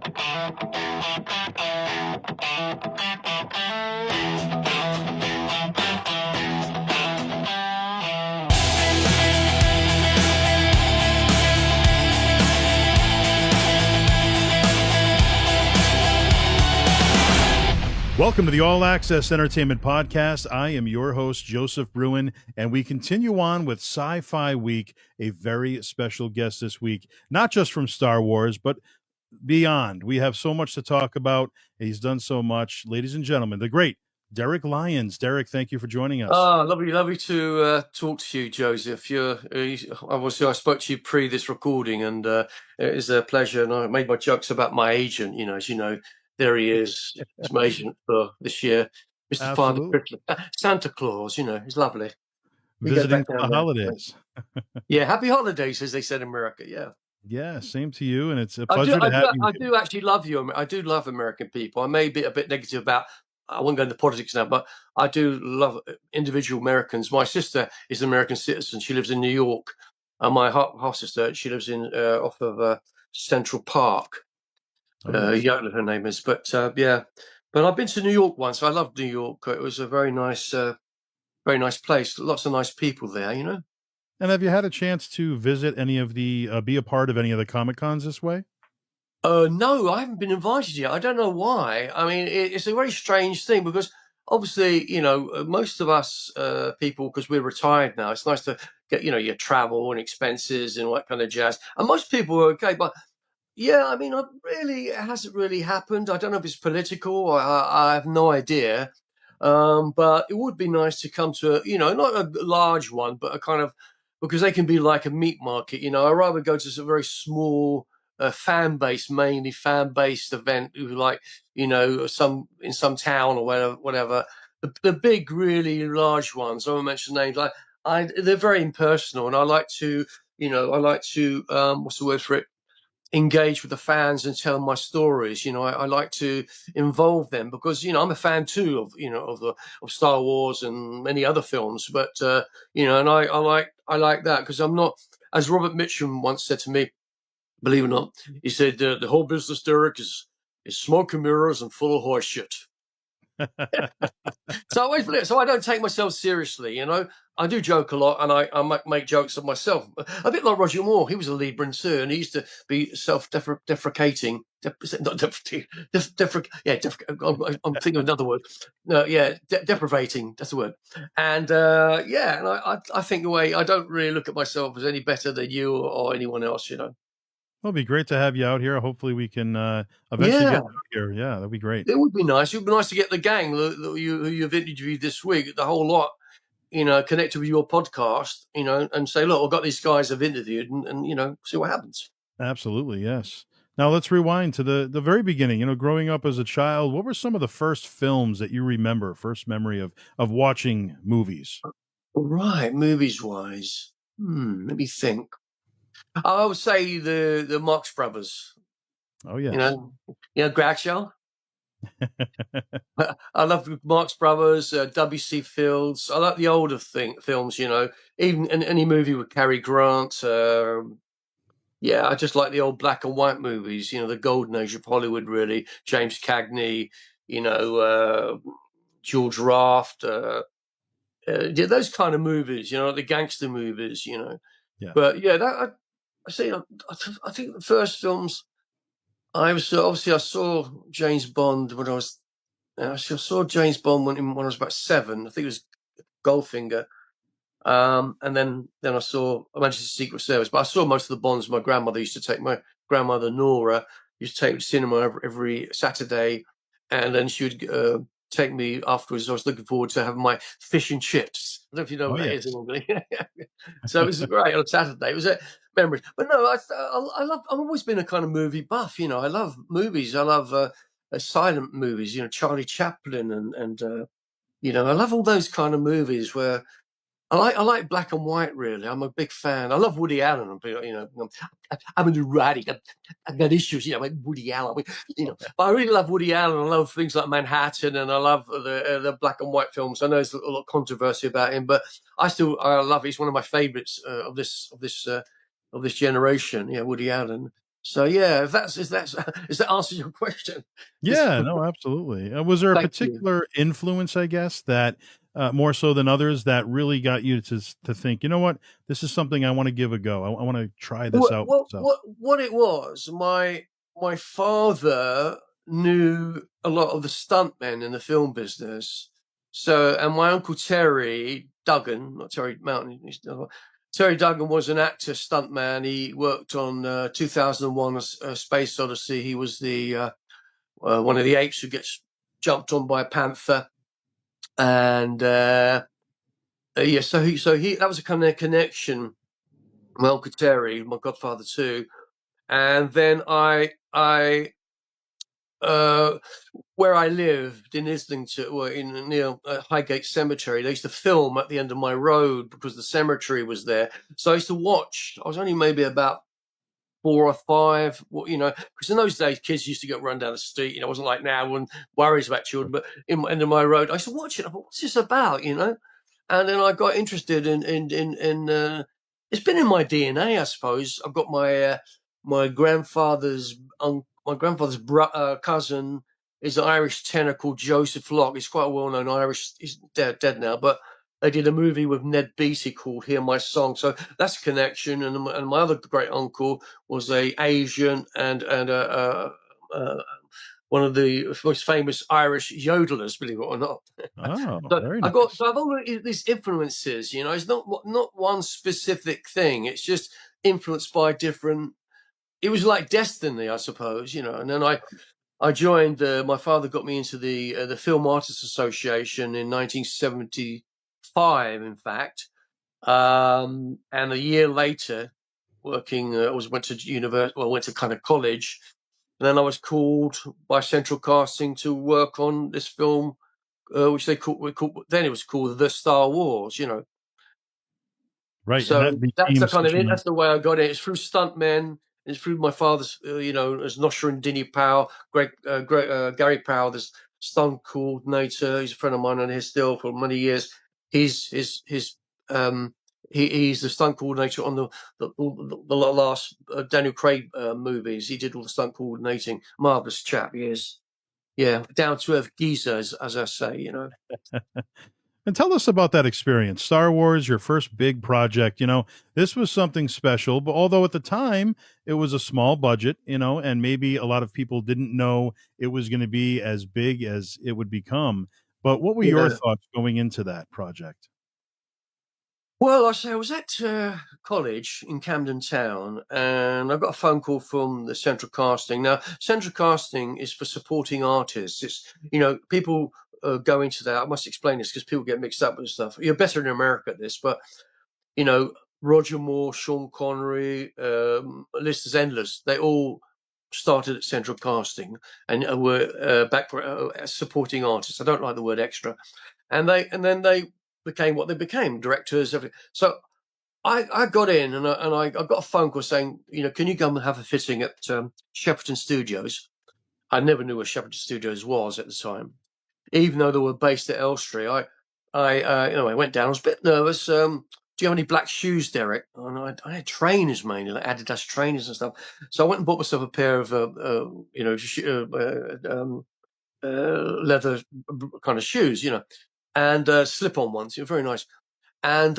Welcome to the All Access Entertainment Podcast. I am your host, Joseph Bruen, and we continue on with Sci-Fi Week, a very special guest this week, not just from Star Wars, but beyond. We have so much to talk about. He's done so much. Ladies and gentlemen, the great Derek Lyons. Derek, thank you for joining us. Lovely to talk to you, Joseph. Obviously, I spoke to you pre this recording, and it is a pleasure. And I made my jokes about my agent. As you know, there he is. It's my agent for this year, Mr. Father Christmas, Santa Claus. He's lovely. Visiting for the holidays. Yeah, happy holidays, as they said in America. Yeah, same to you, and it's a pleasure to have you. I do actually love you. I do love American people. I may be a bit negative about. I won't go into politics now, but I do love individual Americans. My sister is an American citizen. She lives in New York. And my half sister, she lives in off of Central Park. Yola, her name is. But yeah, but I've been to New York once. I loved New York. It was a very nice place. Lots of nice people there. And have you had a chance to visit any of the, be a part of any of the Comic Cons this way? No, I haven't been invited yet. I don't know why. I mean, it's a very strange thing because obviously, most of us people, because we're retired now, it's nice to get, your travel and expenses and all that kind of jazz. And most people are okay. But yeah, I mean, it hasn't really happened. I don't know if it's political. I have no idea. But it would be nice to come to, not a large one, but a kind of, because they can be like a meat market. I'd rather go to a very small mainly fan-based event, like in some town or whatever. The big, really large ones, I won't mention names. They're very impersonal, and I like to what's the word for it? Engage with the fans and tell my stories. I like to involve them because I'm a fan too of Star Wars and many other films. But and I like that because I'm not, as Robert Mitchum once said to me. Believe it or not, he said the whole business, Derek, is smoke and mirrors and full of horse shit. So I don't take myself seriously. I do joke a lot, and I make jokes of myself. A bit like Roger Moore. He was a Libran too, and he used to be self-deprecating. I'm thinking of another word. No, yeah, deprivating. That's the word. And and I think the way I don't really look at myself as any better than you or anyone else. It'll be great to have you out here. Hopefully we can eventually get out here. Yeah, that'd be great. It would be nice. It would be nice to get the gang who you've interviewed this week, the whole lot, connected with your podcast, and say, look, I've got these guys I've interviewed and see what happens. Absolutely, yes. Now let's rewind to the very beginning. Growing up as a child, what were some of the first films that you remember, first memory of watching movies? Right, movies-wise. Let me think. I would say the Marx Brothers. Oh, yes. Groucho. I love Marx Brothers, W.C. Fields. I like the older films, even in any movie with Cary Grant. I just like the old black and white movies, the golden age of Hollywood, really. James Cagney, George Raft, those kind of movies, like the gangster movies, Yeah. But yeah, I think the first films I saw James Bond when I was. I saw James Bond when I was about 7. I think it was Goldfinger, and then I saw Manchester Secret Service. But I saw most of the Bonds. My grandmother used to take my grandmother Nora used to take me to cinema every Saturday, and then she would take me afterwards. I was looking forward to having my fish and chips. I don't know if you know what that is in England. So it was great on a Saturday. It was a memory. But no, I've always been a kind of movie buff. I love movies. I love silent movies. Charlie Chaplin and I love all those kind of movies where I like black and white. Really, I'm a big fan. I love Woody Allen. I'm a neurotic. I've got issues, like Woody Allen. But I really love Woody Allen. I love things like Manhattan, and I love the black and white films. I know there's a lot of controversy about him, but I love it. He's one of my favorites of this generation. Yeah, Woody Allen. So yeah, if that's if that answers your question. It's, Yeah, no, absolutely. Was there a thank you. particular influence, I guess, that more so than others that really got you to think, you know what, this is something I want to give a go. I want to try this out myself. What it was, my father knew a lot of the stuntmen in the film business. So, and my uncle Terry Duggan, not Terry Mountain, Terry Duggan was an actor stuntman. He worked on 2001: A Space Odyssey. He was the one of the apes who gets jumped on by a panther, and yeah, so he that was a kind of connection. My uncle Terry, my godfather too, and then uh, where I lived in Islington, or in near Highgate Cemetery, they used to film at the end of my road because the cemetery was there. So I used to watch. I was only maybe about 4 or 5, because in those days kids used to get run down the street. It wasn't like now when worries about children. But in end of my road, I used to watch it. I thought, what's this about? And then I got interested in. It's been in my DNA, I suppose. I've got my grandfather's cousin is an Irish tenor called Joseph Locke. He's quite a well-known Irish. He's dead now, but they did a movie with Ned Beatty called "Hear My Song," so that's a connection. And my other great uncle was a Asian and one of the most famous Irish yodelers, believe it or not. Oh, So very nice. I've all these influences. It's not one specific thing. It's just influenced by different. It was like destiny, I suppose. And then I joined. My father got me into the Film Artists Association in 1975. In fact, and a year later, working, went to university. Well, went to kind of college. And then I was called by Central Casting to work on this film, which then it was called The Star Wars. Right, and So that became such an that's the way I got it. It's through stuntmen. It's through my father's, as Nosher and Dinny Powell, Gary Powell, this stunt coordinator. He's a friend of mine and he's still for many years. He's um he's the stunt coordinator on the last Daniel Craig movies. He did all the stunt coordinating. Marvelous chap, he is. Yeah, down to earth geezer, as I say. And tell us about that experience. Star Wars, your first big project. This was something special, but although at the time it was a small budget, and maybe a lot of people didn't know it was going to be as big as it would become. But what were your Yeah. thoughts going into that project? Well, I was at college in Camden Town, and I got a phone call from the Central Casting. Now, Central Casting is for supporting artists. It's people go into that. I must explain this because people get mixed up with stuff. You're better in America at this, but you know, Roger Moore, Sean Connery, list is endless. They all started at Central Casting and were supporting artists. I don't like the word extra, and then they became what they became, directors. Everything. So I got in and I got a phone call saying, can you come and have a fitting at Shepperton Studios? I never knew where Shepperton Studios was at the time, even though they were based at Elstree. I went down. I was a bit nervous. Do you have any black shoes, Derek? And I had trainers mainly, like Adidas trainers and stuff. So I went and bought myself a pair of, leather kind of shoes, and slip-on ones. Very nice. And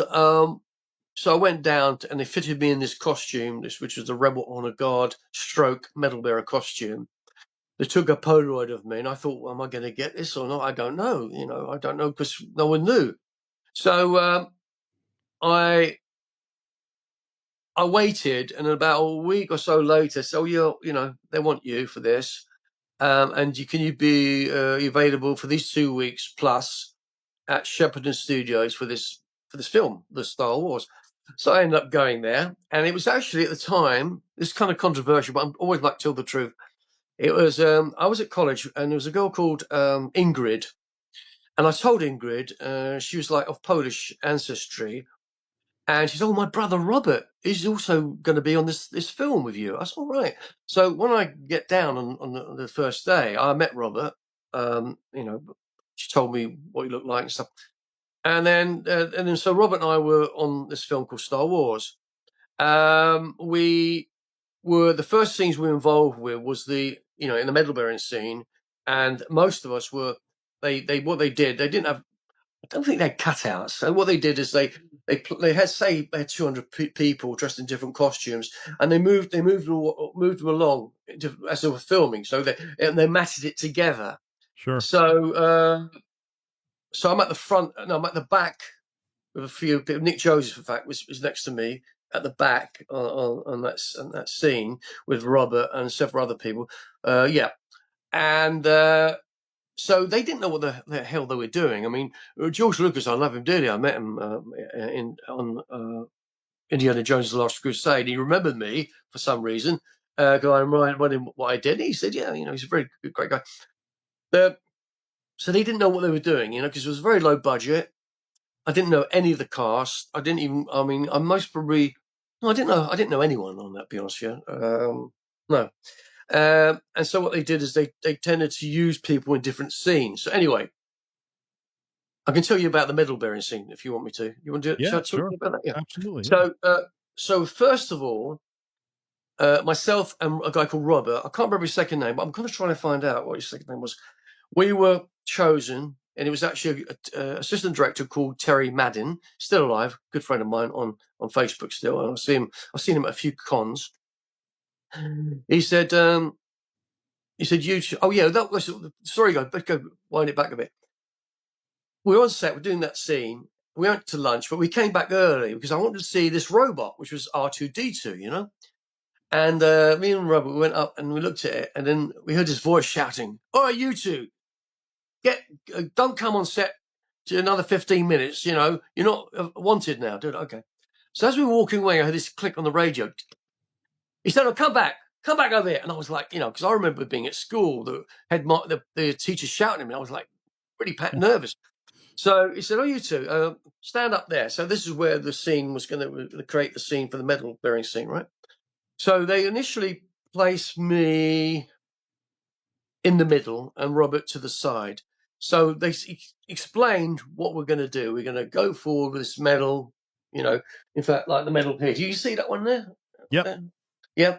so I went down and they fitted me in this costume, which was the Rebel Honor Guard stroke medal bearer costume. They took a Polaroid of me, and I thought, well, am I going to get this or not? I don't know. I don't know because no one knew. So I waited, and about a week or so later, so they want you for this, and can you be available for these 2 weeks plus at Shepperton Studios for this film, The Star Wars? So I ended up going there, and it was actually at the time, it's kind of controversial, but I always like to tell the truth. It was I was at college, and there was a girl called Ingrid, and I told Ingrid, she was like of Polish ancestry, and she said, "Oh, my brother Robert is also going to be on this film with you." I said, "All right." So when I get down on the first day, I met Robert. She told me what he looked like and stuff, and then so Robert and I were on this film called Star Wars. We were the first scenes we were involved with was in the medal bearing scene, and most of us were what they did, they didn't have, I don't think they had cutouts. So what they did is they had 200 people dressed in different costumes, and they moved them along as they were filming. So they matted it together. Sure. So I'm at the front. No, I'm at the back with a few people. Nick Joseph, in fact, was next to me at the back on that scene with Robert and several other people. And so they didn't know what the hell they were doing. I mean, George Lucas, I love him dearly. I met him on Indiana Jones: The Last Crusade. He remembered me for some reason because I reminded him what I did. He said, "Yeah, he's a very good, great guy." So they didn't know what they were doing, because it was a very low budget. I didn't know any of the cast. I didn't even. I mean, I most probably. No, I didn't know anyone on that. To be honest, yeah. No. And so what they did is they tended to use people in different scenes. So anyway, I can tell you about the medal bearing scene if you want me to. You want to do it? Yeah, Shall I talk sure. about that? Yeah. Absolutely. Yeah. So first of all, myself and a guy called Robert, I can't remember his second name, but I'm going to try and find out what his second name was. We were chosen, and it was actually an assistant director called Terry Madden, still alive, good friend of mine on Facebook still. I've seen him at a few cons. He said, "You." Oh yeah, that was. Sorry, guys, let's go wind it back a bit. We were on set, we're doing that scene. We went to lunch, but we came back early because I wanted to see this robot, which was R2D2, And me and Robert, we went up and we looked at it, and then we heard his voice shouting, "All right, you two, don't come on set to another 15 minutes. You're not wanted now, dude." Okay. So as we were walking away, I heard this click on the radio. He said, "Oh, come back over here." And I was like, because I remember being at school, the teacher shouting at me. I was like, pretty nervous. So he said, "Oh, you two, stand up there." So this is where the scene was going to create the scene for the medal bearing scene, right? So they initially placed me in the middle and Robert to the side. So they explained what we're going to do. We're going to go forward with this medal, in fact, like the medal here. Do you see that one there? Yep. Yeah.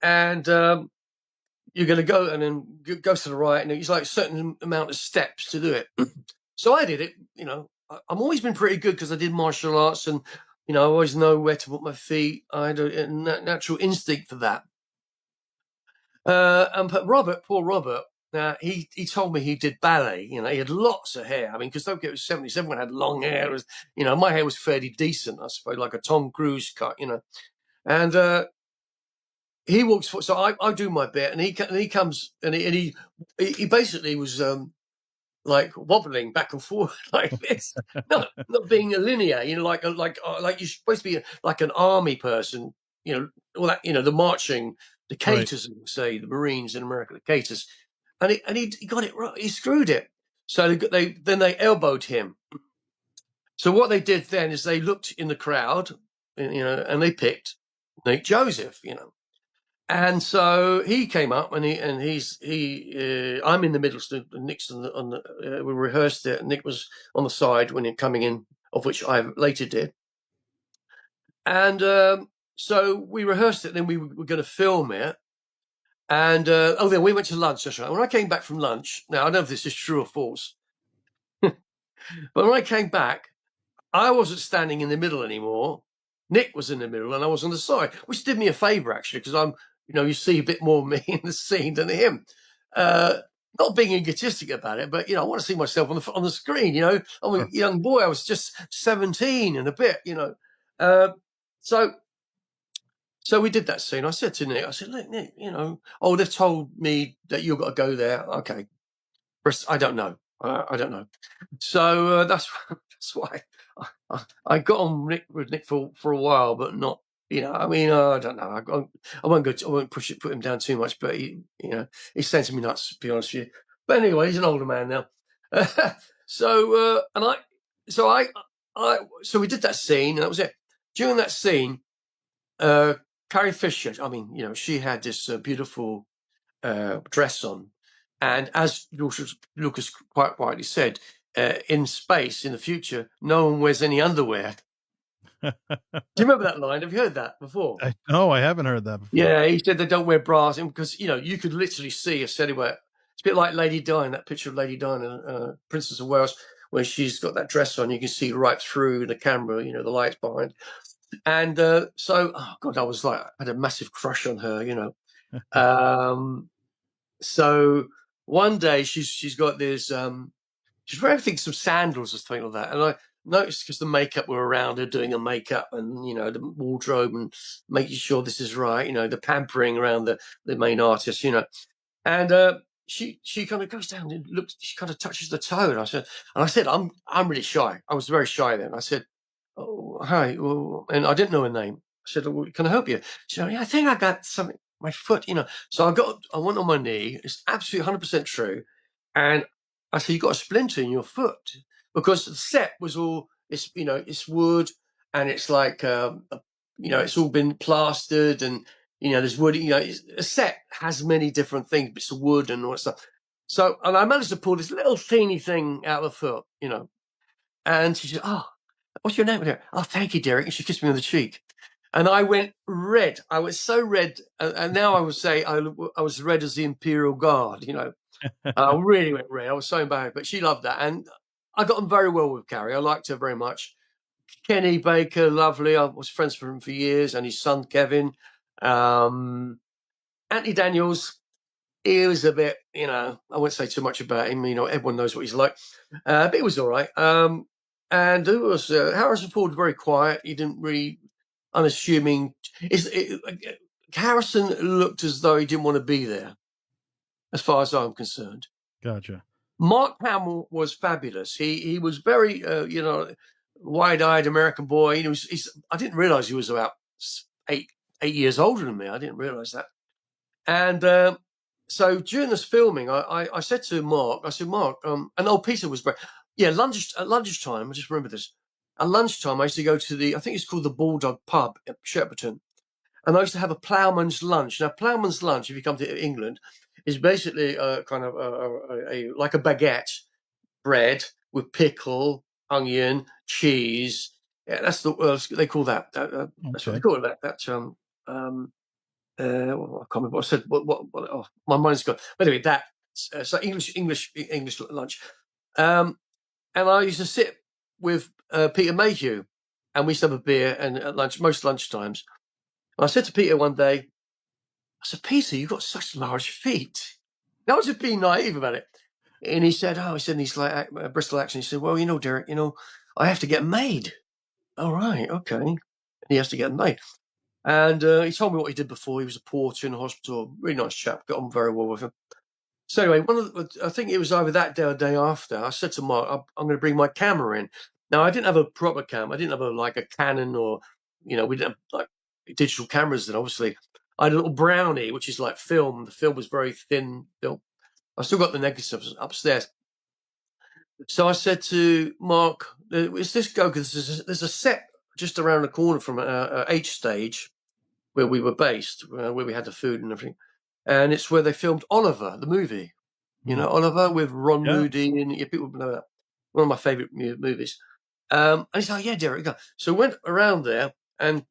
And you're going to go and then go to the right. And it's like a certain amount of steps to do it. So I did it. I've always been pretty good because I did martial arts and, I always know where to put my feet. I had a natural instinct for that. But poor Robert, he told me he did ballet. He had lots of hair. I mean, because don't get it was 70s, everyone had long hair. It was, my hair was fairly decent, I suppose, like a Tom Cruise cut, And he walks. So I do my bit, and he comes, and he basically was like wobbling back and forth like this, not being a linear, like you're supposed to be like an army person, all that, the marching, the caters, right. Say the Marines in America, the caters, and he got it right. He screwed it. So they elbowed him. So what they did then is they looked in the crowd, and they picked Nick Joseph, And so he came up, and I'm in the middle, so Nick's we rehearsed it, and Nick was on the side when he coming in, of which I later did. And so we rehearsed it, then we were going to film it. And then we went to lunch. That's right. When I came back from lunch, now I don't know if this is true or false, but when I came back, I wasn't standing in the middle anymore. Nick was in the middle, and I was on the side, which did me a favor actually, because I'm, you see a bit more of me in the scene than him. Not being egotistic about it, but I want to see myself on the screen. I'm a young boy. I was just 17 and a bit. So we did that scene. I said to Nick, "Look, Nick, they've told me that you've got to go there. Okay, I don't know. I don't know." So that's why I got on with Nick for a while, but not. I mean, I don't know. I won't put him down too much, but he's sending me nuts, to be honest with you. But anyway, he's an older man now. So we did that scene, and that was it. During that scene, Carrie Fisher, I mean, she had this beautiful dress on, and as Lucas quite rightly said, in space in the future, no one wears any underwear. Do you remember that line? Have you heard that before? No, I haven't heard that before. Yeah, he said they don't wear bras because you could literally see a silhouette. It's a bit like Lady Di, that picture of Lady Di, Princess of Wales, when she's got that dress on. You can see right through the camera. The lights behind. And so, oh God, I had a massive crush on her. So one day she's got this. She's wearing, I think, some sandals or something like that. And I noticed because the makeup were around her doing her makeup and, the wardrobe and making sure this is right, the pampering around the main artist, And she kind of goes down and looks, she kind of touches the toe. And I said, I'm really shy. I was very shy then. I said, oh, hi. Well, and I didn't know her name. I said, well, can I help you? She said, yeah, I think I got something, my foot. So I went on my knee. It's absolutely 100% true. And I said, you got a splinter in your foot because the set was all, it's wood and it's like, it's all been plastered and, there's wood, a set has many different things, bits of wood and all that stuff. So, and I managed to pull this little teeny thing out of the foot, and she said, oh, what's your name? Oh, thank you, Derek. And she kissed me on the cheek. And I went red. I was so red. And now I would say I was red as the Imperial Guard, I really went red. I was so embarrassed, but she loved that. And I got on very well with Carrie. I liked her very much. Kenny Baker, lovely. I was friends with him for years, and his son, Kevin. Anthony Daniels, he was a bit, I won't say too much about him. Everyone knows what he's like. But it was all right. And it was Harrison Ford, very quiet. He didn't really, unassuming. Harrison looked as though he didn't want to be there, as far as I'm concerned. Gotcha. Mark Hamill was fabulous. He was very, wide-eyed American boy. I didn't realize he was about 8 years older than me. I didn't realize that. And so during this filming, I said to Mark, and old Peter was very, at lunchtime, I just remember this. At lunchtime, I used to go to I think it's called the Bulldog Pub at Shepperton. And I used to have a ploughman's lunch. Now, ploughman's lunch, if you come to England, is basically kind of like a baguette, bread with pickle, onion, cheese. Yeah, that's they call that. That's what they call it. I can't remember what I said. Oh, my mind's gone. But anyway, that so English lunch. And I used to sit with Peter Mayhew, and we used to have a beer and at lunch, most lunchtimes. And I said to Peter one day, I said, Peter, you've got such large feet. I was just being naive about it. And he said, in his like Bristol accent, he said, well, Derek, I have to get made. All right, okay. And he has to get made. And he told me what he did before. He was a porter in a hospital. Really nice chap. Got on very well with him. So anyway, I think it was either that day or the day after, I said to Mark, I'm going to bring my camera in. Now, I didn't have a proper camera. I didn't have a Canon or, we didn't have like digital cameras then, obviously. I had a little Brownie, which is like film. The film was very thin film. I still got the negatives upstairs. So I said to Mark, is this go? Because there's a set just around the corner from H stage where we were based, where we had the food and everything. And it's where they filmed Oliver, the movie. Oliver with Ron Moody, and people know that. One of my favourite movies. And he's like, yeah, Derek, go. So went around there, and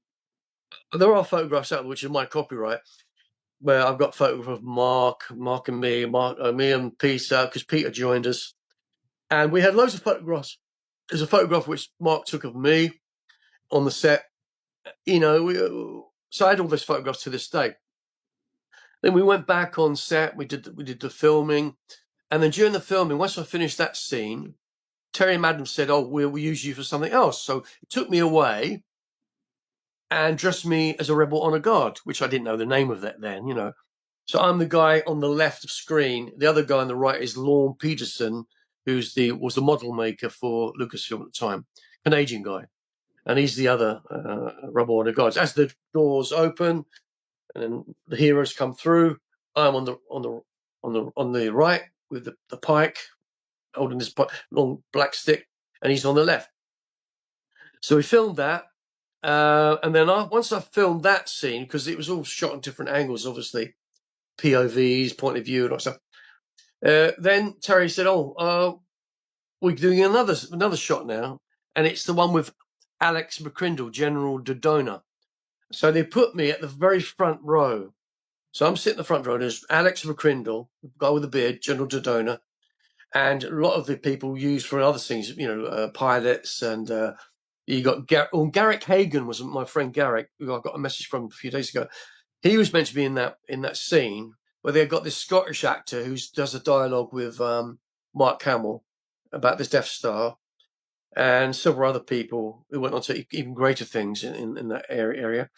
there are photographs out, which is my copyright, where I've got photographs of Mark and me, me and Peter, because Peter joined us. And we had loads of photographs. There's a photograph which Mark took of me on the set. So I had all those photographs to this day. Then we went back on set. We did the filming, and then during the filming, once I finished that scene, Terry Madden said, "Oh, we'll use you for something else." So he took me away and dressed me as a Rebel Honor Guard, which I didn't know the name of that then. So I'm the guy on the left of screen. The other guy on the right is Lorne Peterson, was the model maker for Lucasfilm at the time, Canadian guy, and he's the other Rebel Honor Guards. As the doors open and the heroes come through, I'm on the right with the pike, holding this long black stick, and he's on the left. So we filmed that, and then once I filmed that scene, because it was all shot in different angles, obviously, POVs, point of view, and all that stuff. Then Terry said, "Oh, we're doing another shot now, and it's the one with Alex McCrindle, General Dodona. So they put me at the very front row. So I'm sitting in the front row. There's Alex McCrindle, the guy with the beard, General Dodona, and a lot of the people used for other things, pilots, and you got Garrick Hagan was my friend Garrick, who I got a message from a few days ago. He was meant to be in that scene where they got this Scottish actor who does a dialogue with Mark Hamill about this Death Star, and several other people who went on to even greater things in that area.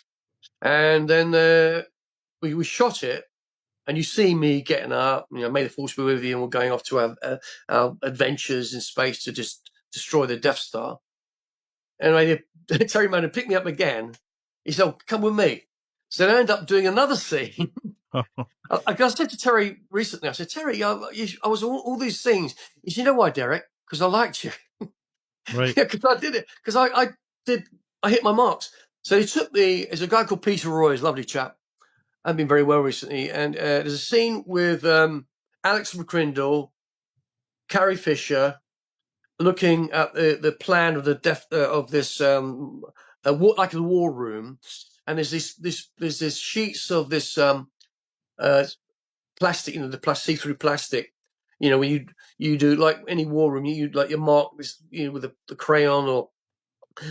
And then we shot it, and you see me getting up, may the force be with you, and we're going off to our adventures in space to just destroy the Death Star. And Terry Mann picked me up again. He said, "Oh, come with me." So I ended up doing another scene. I said to Terry recently, I said, "Terry, I was all these scenes." He said, "You know why, Derek? Because I liked you." Right. Yeah, because I did it. Because I hit my marks. So he took me. There's a guy called Peter Roy, he's a lovely chap. I've been very well recently. And there's a scene with Alex McCrindle, Carrie Fisher, looking at the plan of the death of this like a war room, and there's this sheets of this plastic, the see-through plastic. When you do like any war room, you like you mark this, with the crayon or.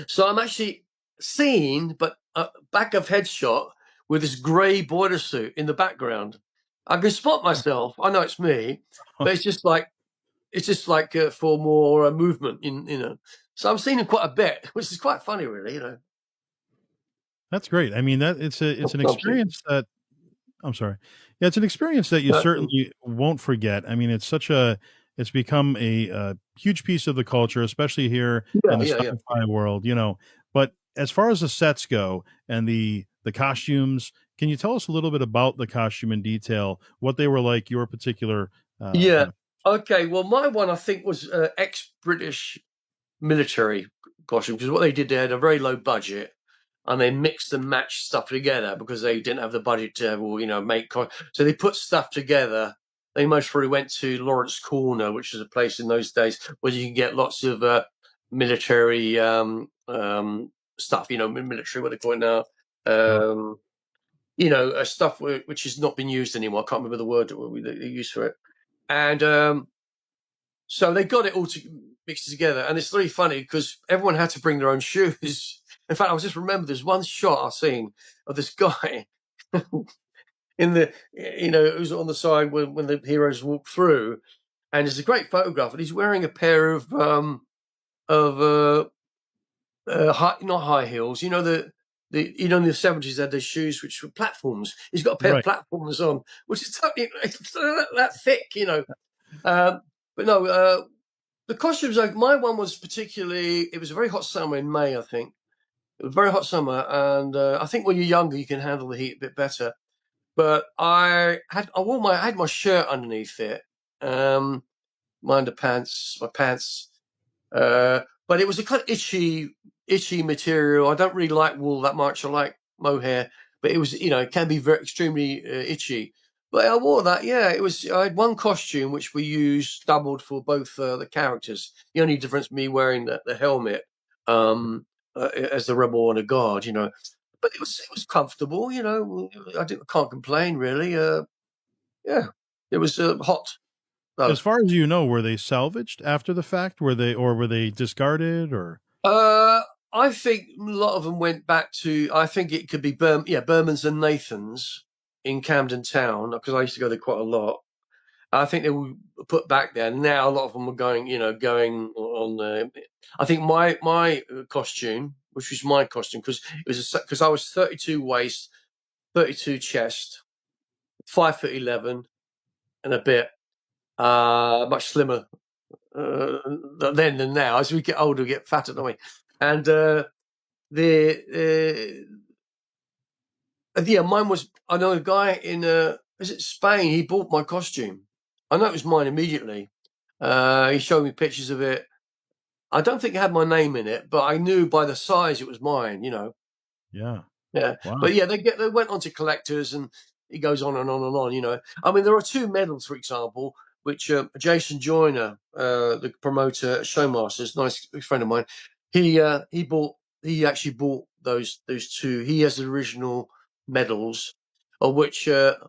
So I'm actually seen, but back of headshot with this grey boiler suit in the background. I can spot myself. I know it's me, but it's just like for more movement in. So I'm seeing it quite a bit, which is quite funny, really. That's great. I mean, that it's an experience that I'm sorry. Yeah, it's an experience that you Yeah, certainly won't forget. I mean, it's become a huge piece of the culture, especially here in the yeah. sci-fi world, But as far as the sets go and the costumes, can you tell us a little bit about the costume in detail, what they were like, your particular Yeah. kind of Okay. Well, my one I think was ex-British military costume, because what they did, they had a very low budget, and they mixed and matched stuff together because they didn't have the budget to make. So they put stuff together. They most probably went to Lawrence Corner, which is a place in those days where you can get lots of military stuff. Military, what they call it now. sure. Stuff which has not been used anymore. I can't remember the word that they use for it. And so they got it all mixed together, and it's really funny because everyone had to bring their own shoes. In fact, I was just remember there's one shot I've seen of this guy in it was on the side when the heroes walk through, and it's a great photograph, and he's wearing a pair of not high heels. In the 70s they had those shoes which were platforms. He's got a pair of Right. platforms on, which is totally that thick. But no, the costumes, like my one was particularly, it was a very hot summer in May, I think. It was a very hot summer, and I think when you're younger, you can handle the heat a bit better. But I had my shirt underneath it, my underpants, my pants, but it was a kind of itchy material. I don't really like wool that much. I like mohair, but it was, it can be very extremely itchy. But I wore that. Yeah, it was. I had one costume which we used doubled for both the characters. The only difference me wearing the helmet as the rebel and a guard. But it was comfortable. Can't complain really. Yeah, it was hot though. As far as you know, were they salvaged after the fact? Were they discarded or Uh, I think a lot of them went back to. I think it could be Berman's and Nathan's in Camden Town, because I used to go there quite a lot. I think they were put back there. Now a lot of them are going on. I think my costume, which was my costume, because I was 32 waist, 32 chest, 5'11" and a bit, much slimmer then than now. As we get older, we get fatter, don't we? And the mine was. I know a guy in is it Spain? He bought my costume. I know it was mine immediately. He showed me pictures of it. I don't think it had my name in it, but I knew by the size it was mine. yeah. Yeah, Wow. but yeah, they went on to collectors, and it goes on and on and on. I mean, there are two medals, for example, which Jason Joyner, the promoter at Showmasters, nice friend of mine, he bought he actually bought those two. He has the original medals, of which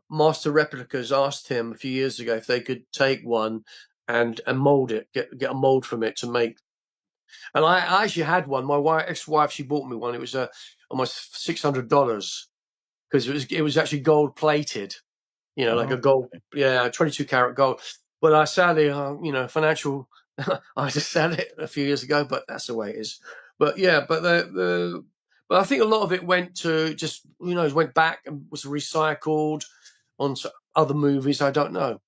Master Replicas asked him a few years ago if they could take one and mold it, get a mold from it to make. And I actually had one. My ex-wife, she bought me one. It was almost $600 because it was actually gold plated. Like a Oh, gold, 22 karat gold. But I sadly, financial, I just said it a few years ago, but that's the way it is. But yeah, but but I think a lot of it went to just, went back and was recycled onto other movies. I don't know.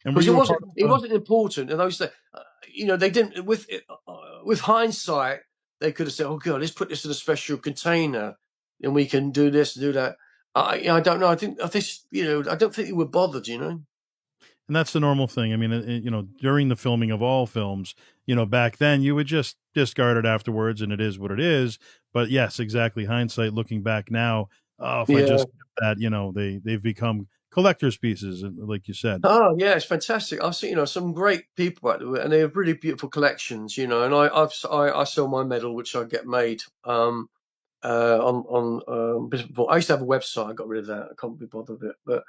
and were Because you a part it of? wasn't important. And those, they didn't, with hindsight, they could have said, oh God, let's put this in a special container and we can do this and do that. I don't know. I think, I don't think they were bothered. And that's the normal thing. I mean, during the filming of all films, back then you would just discard it afterwards, and it is what it is. But yes, exactly. Hindsight, looking back now, if I Yeah. just that, they've become collector's pieces, like you said. Oh, yeah, it's fantastic. I've seen, some great people out there, and they have really beautiful collections. And I sell my medal, which I get made. I used to have a website. I got rid of that. I can't be bothered with it. But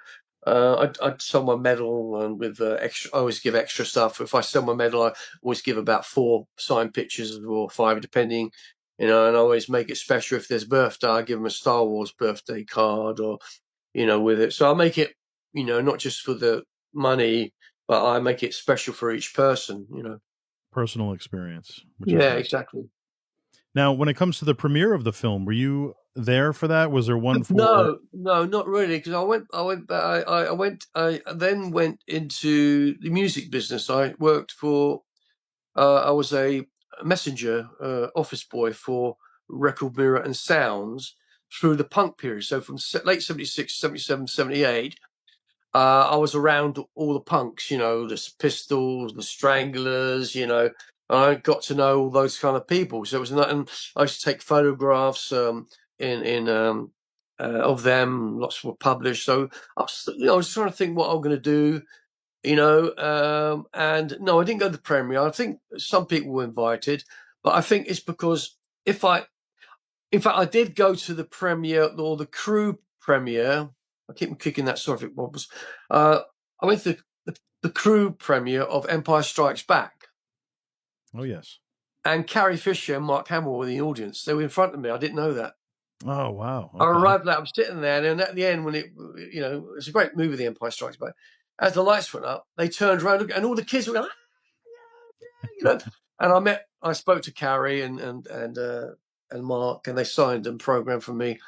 I'd sell my medal and with extra. I always give extra stuff. If I sell my medal, I always give about 4 signed pictures or 5, depending. And I always make it special. If there's birthday, I give them a Star Wars birthday card or with it. So I make it, not just for the money, but I make it special for each person. Personal experience, which is Yeah, nice. exactly. Now, when it comes to the premiere of the film, were you there for that? Was there one for? No, no, not really. Because I then went into the music business. I worked for. I was a messenger, office boy for Record Mirror and Sounds through the punk period. So from late 76, 77, 78, I was around all the punks, the Pistols, the Stranglers, I got to know all those kind of people. So it was not, and I used to take photographs in of them. Lots were published. So I was trying to think what I'm going to do, and no, I didn't go to the premiere. I think some people were invited, but I think it's because if I in fact, I did go to the premiere or the crew premiere. I keep kicking that. Sorry if it wobbles. I went to the crew premiere of Empire Strikes Back, Oh yes. and Carrie Fisher and Mark Hamill were in the audience. They were in front of me. I didn't know that. Oh wow. I Okay. arrived there. I'm sitting there, and then at the end, when it's a great movie, The Empire Strikes Back. As the lights went up, they turned around, and all the kids were going, And I spoke to Carrie and Mark, and they signed and programmed for me.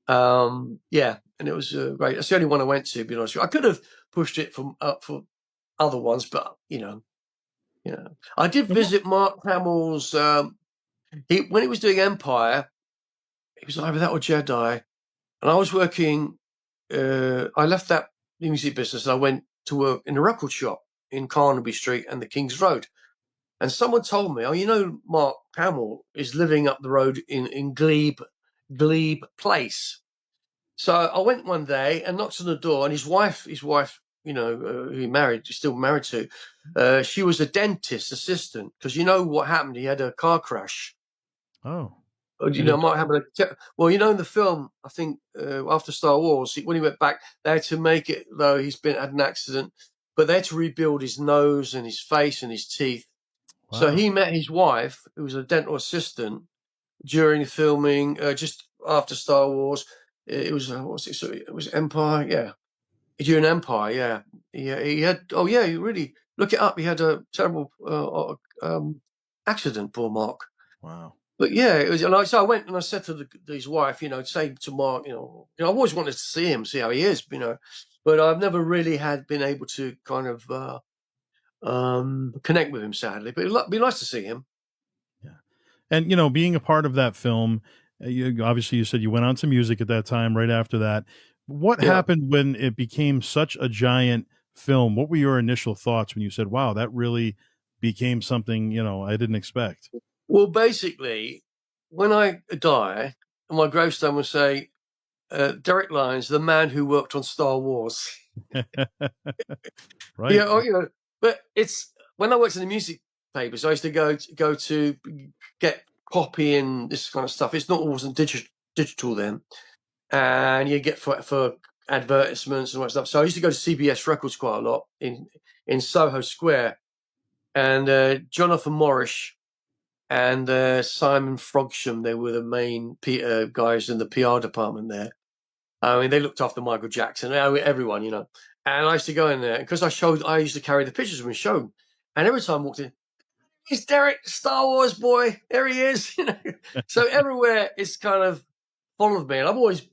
Yeah, and it was great. That's the only one I went to. To be honest with you, I could have pushed it up for other ones, but I did visit Mark Hamill's. When he was doing Empire, he was either that or Jedi, and I was working. I left that music business and I went to work in a record shop in Carnaby Street and the King's Road. And someone told me, "Oh, Mark Hamill is living up the road in Glebe Place." So I went one day and knocked on the door, and his wife, who he married, still married to, she was a dentist assistant because what happened? He had a car crash. Oh. It might happen. Well, in the film, I think after Star Wars, when he went back, they had to make it though had an accident, but they had to rebuild his nose and his face and his teeth. So Wow. he met his wife, who was a dental assistant, during filming, just after Star Wars. It was it was Empire, yeah. During Empire, yeah. He had. Oh yeah, you really look it up. He had a terrible accident, poor Mark. Wow. But yeah, it was. And so I went and I said to his wife, say to Mark, I've always wanted to see him, see how he is, but I've never really been able to kind of connect with him, sadly. But it'd be nice to see him. Yeah. And being a part of that film, you said you went on to music at that time. Right after that, what Yeah. happened when it became such a giant film? What were your initial thoughts when you said, "Wow, that really became something I didn't expect"? Well, basically, when I die, my gravestone will say, Derek Lyons, the man who worked on Star Wars. Right. But it's when I worked in the music papers, I used to go to get copying this kind of stuff. It's not wasn't digital then, and you get for advertisements and all that stuff. So I used to go to CBS Records quite a lot in Soho Square, and Jonathan Morris and Simon Frogsham, they were the main guys in the PR department there. I mean, they looked after Michael Jackson, everyone, you know. And I used to go in there because I used to carry the pictures of him and show them. And every time I walked in, he's Derek, Star Wars boy. There he is. You know, so everywhere it's kind of followed me, and I've always,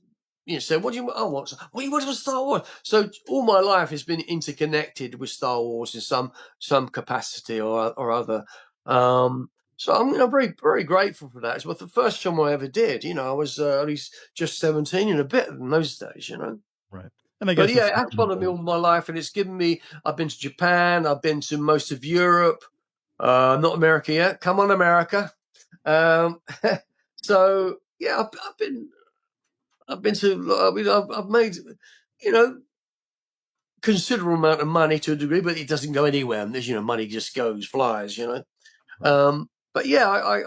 said, "What do you? Oh, what do you want with Star Wars?" So all my life has been interconnected with Star Wars in some capacity or other. So I'm very very grateful for that. It's the first film I ever did. You know, I was at least just 17 and a bit in those days. You know. Right. And I But guess yeah, it's it has followed me all my life, and it's given me. I've been to Japan. I've been to most of Europe. Not America yet. Come on, America. Um, so yeah, I've been to. I mean, I've made, you know, considerable amount of money to a degree, but it doesn't go anywhere. There's, money just flies. right. But yeah,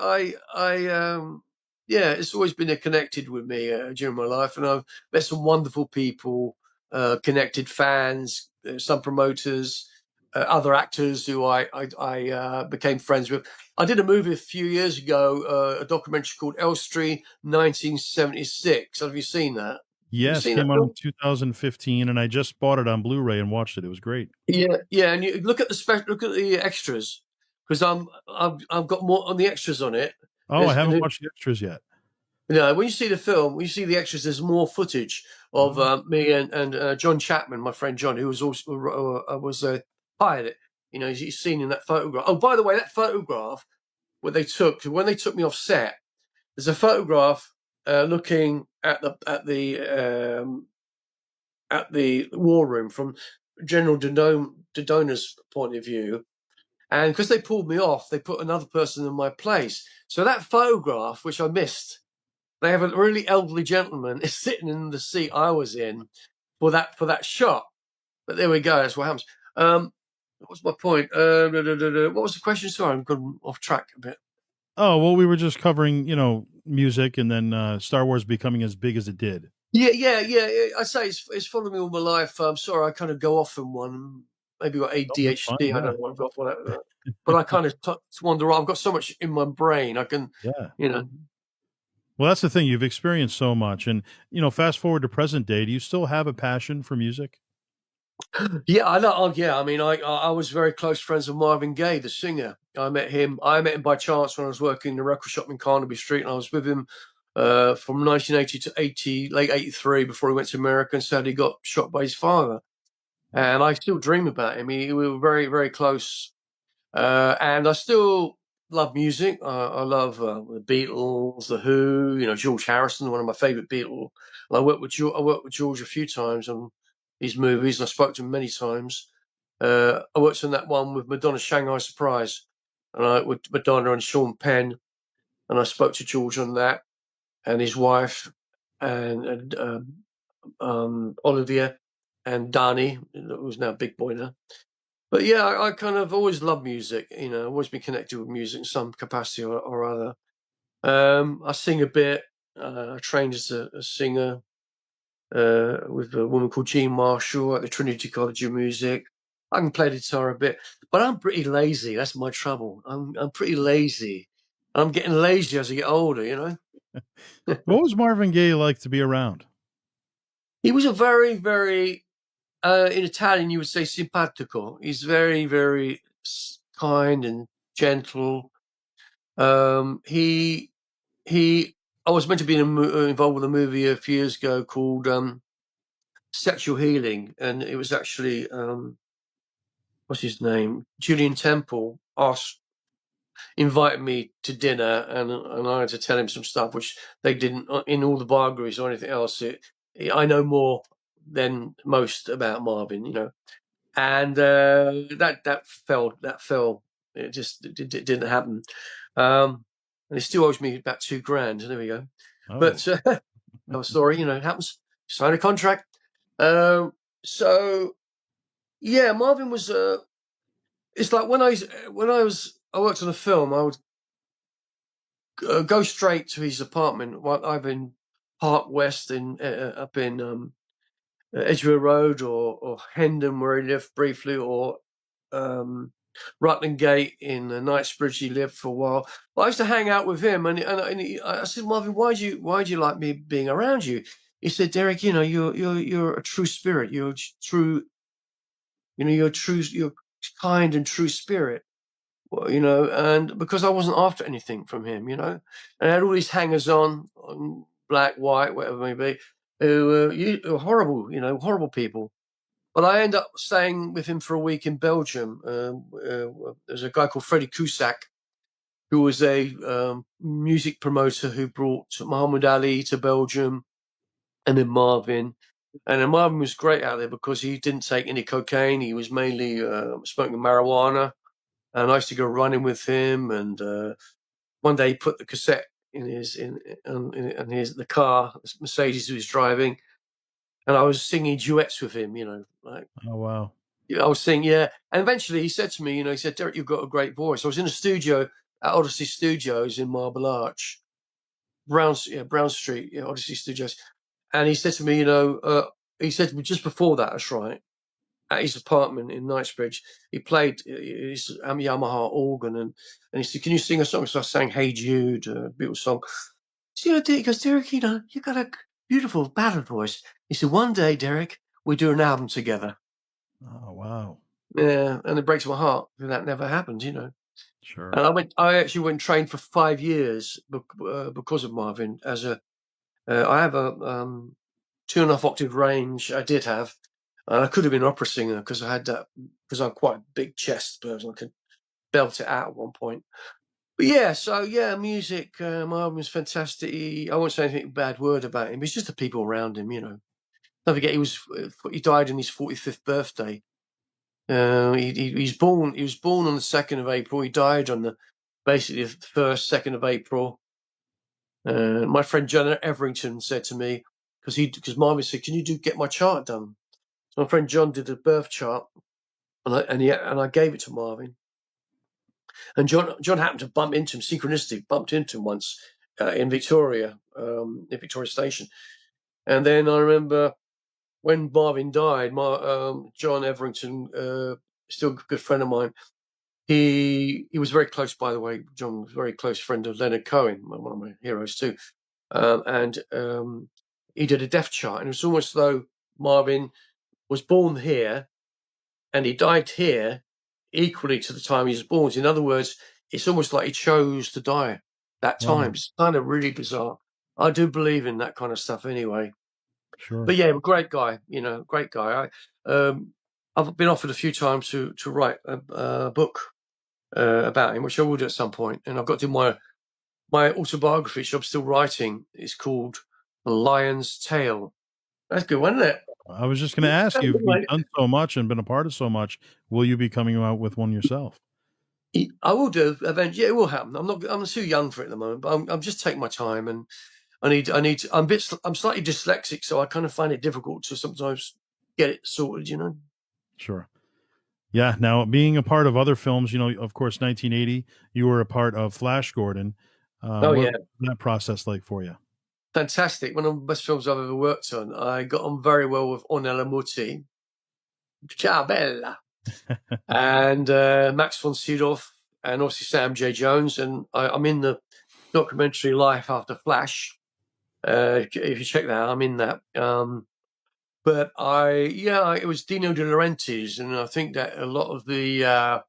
yeah, it's always been connected with me during my life, and I've met some wonderful people, connected fans, some promoters, other actors who I became friends with. I did a movie a few years ago, a documentary called Elstree 1976. Have you seen that? Have you Yes, seen that came out in film? 2015, and I just bought it on Blu-ray and watched it. It was great. Yeah, yeah, and you look at the extras because I've got more on the extras on it. Oh, I haven't watched the extras yet. When you see the film, when you see the extras, there's more footage of Oh, me and John Chapman, my friend John, who was also was hired it. He's seen in that photograph. Oh, by the way, that photograph what they took when they took me off set. There's a photograph looking at the war room from General Dodona's point of view. And because they pulled me off, they put another person in my place. So that photograph, which I missed, they have a really elderly gentleman is sitting in the seat I was in for that shot. But there we go. That's what happens. What was my point? What was the question? Sorry, I'm gone off track a bit. Oh, well, we were just covering, music, and then Star Wars becoming as big as it did. Yeah. I say it's followed me all my life. I'm sorry, I kind of go off in one. Maybe got Oh, that's fine. ADHD. I Yeah, don't know what I've got. Whatever. But I kind of wander. I've got so much in my brain. I can, yeah. you know. Well, that's the thing. You've experienced so much, and fast forward to present day. Do you still have a passion for music? Yeah, I know. Oh, yeah, I mean, I was very close friends with Marvin Gaye, the singer. I met him. I met him by chance when I was working in the record shop in Carnaby Street, and I was with him from 1980 to late '83, before he went to America and sadly got shot by his father. And I still dream about him. We were very, very close, and I still love music. I love the Beatles, the Who. George Harrison, one of my favourite Beatles. And I worked with George a few times on his movies. And I spoke to him many times. I worked on that one with Madonna's Shanghai Surprise, and with Madonna and Sean Penn. And I spoke to George on that, and his wife, and Olivia, and Danny, who's now a big boy now. But yeah, I kind of always loved music. Always been connected with music in some capacity or other. I sing a bit. I trained as a singer with a woman called Jean Marshall at the Trinity College of Music. I can play the guitar a bit, but I'm pretty lazy. That's my trouble. I'm pretty lazy. I'm getting lazy as I get older. What was Marvin Gaye like to be around? He was a very, very in Italian, you would say simpatico. He's very, very kind and gentle. He. I was meant to be involved with a movie a few years ago called Sexual Healing, and it was actually what's his name? Julian Temple invited me to dinner, and I had to tell him some stuff which they didn't in all the biographies or anything else. I know more than most about Marvin. And that fell. It just didn't happen. And he still owes me about $2,000. There we go. Oh, But another story, it happens. Sign a contract. So yeah, Marvin was. It's like when I worked on a film. go straight to his apartment. Well, I've been Park West up in Edgware Road or Hendon where he lived briefly, or Rutland Gate in Knightsbridge he lived for a while. But I used to hang out with him, and I said, Marvin, why do you like me being around you? He said, Derek, you're a true spirit. You're true. You're kind and true spirit. Well, and because I wasn't after anything from him, and I had all these hangers on black, white, whatever it may be, who were horrible, horrible people. But I ended up staying with him for a week in Belgium. There's a guy called Freddie Cusack, who was a music promoter who brought Muhammad Ali to Belgium, and then Marvin. And then Marvin was great out there because he didn't take any cocaine. He was mainly smoking marijuana. And I used to go running with him. And one day he put the cassette in the car, Mercedes he was driving, and I was singing duets with him. Like, Oh, wow. I was singing, yeah. And eventually he said to me, he said, Derek, you've got a great voice. I was in a studio at Odyssey Studios in Marble Arch, Brown Street, Odyssey Studios. And he said to me, he said to me just before that, that's right, at his apartment in Knightsbridge, he played his Yamaha organ, and he said, can you sing a song? So I sang Hey Jude, a Beatles song. So, he goes, Derek, you got a beautiful ballad voice. He said, one day, Derek, we do an album together. Oh, wow. Yeah, and it breaks my heart that never happened, Sure. And I actually went and trained for 5 years because of Marvin. I have a 2.5 octave range. I did have, and I could have been an opera singer because I had that, because I'm quite a big chest person. I could belt it out at one point. But music. Marvin was fantastic. I won't say anything bad word about him. It's just the people around him, Don't forget, he died on his 45th birthday. He was born on the 2nd of April. He died on basically the 2nd of April. My friend John Everington said to me, because Marvin said, "Can you get my chart done?" So my friend John did a birth chart, and I gave it to Marvin. And John happened to bumped into him once in Victoria Station. And then I remember when Marvin died, John Everington, still a good friend of mine, he was very close, by the way. John was a very close friend of Leonard Cohen, one of my heroes too. And he did a death chart, and it was almost though Marvin was born here and he died here equally to the time he was born. In other words, it's almost like he chose to die that time. Wow. It's kind of really bizarre. I do believe in that kind of stuff anyway. Sure. But yeah, great guy, great guy. I've been offered a few times to write a book about him, which I will do at some point. And I've got to do my autobiography, which I'm still writing. It's called The Lion's Tale. That's a good one, isn't it? I was just going to ask you, you've done so much and been a part of so much. Will you be coming out with one yourself? I will do eventually. Yeah, it will happen. I'm too young for it at the moment, but I'm just taking my time, and I'm slightly dyslexic, so I kind of find it difficult to sometimes get it sorted, Sure. Yeah. Now, being a part of other films, of course, 1980, you were a part of Flash Gordon. Oh, what yeah. was that process like for you? Fantastic. One of the best films I've ever worked on. I got on very well with Ornella Muti. Ciao, Bella. And Max von Sydow, and obviously Sam J. Jones. And I'm in the documentary Life After Flash. If you check that out, I'm in that. But it was Dino De Laurentiis, and I think that a lot of the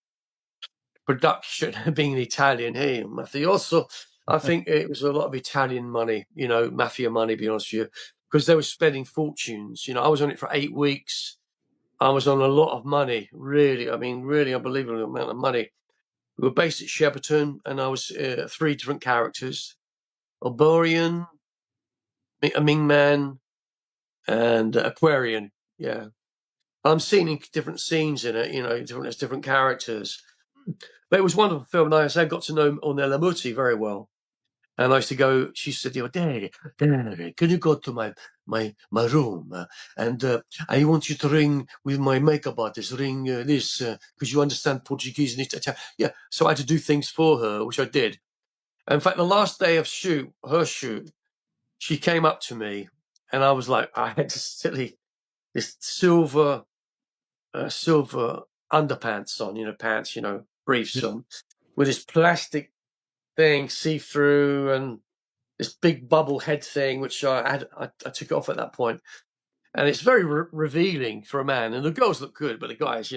production, being an Italian, hey, mafioso, I think it was a lot of Italian money, mafia money, to be honest with you, because they were spending fortunes. I was on it for 8 weeks. I was on a lot of money, really. I mean, really unbelievable amount of money. We were based at Shepperton, and I was 3 different characters: Oborian, a Ming Man, and Aquarian. Yeah. I'm seeing different scenes in it, different characters. But it was a wonderful film. And I got to know Ornella Muti very well. And I used to go, she said, Daddy, can you go to my room? And I want you to ring with my makeup artist, ring this, because you understand Portuguese and Italian. Yeah. So I had to do things for her, which I did. In fact, the last day of her shoot, she came up to me, and I was like, I had this silver underpants on, pants, briefs Yeah. on, with this plastic thing, see through, and this big bubble head thing, which I took it off at that point. And it's very revealing for a man. And the girls look good, but the guys,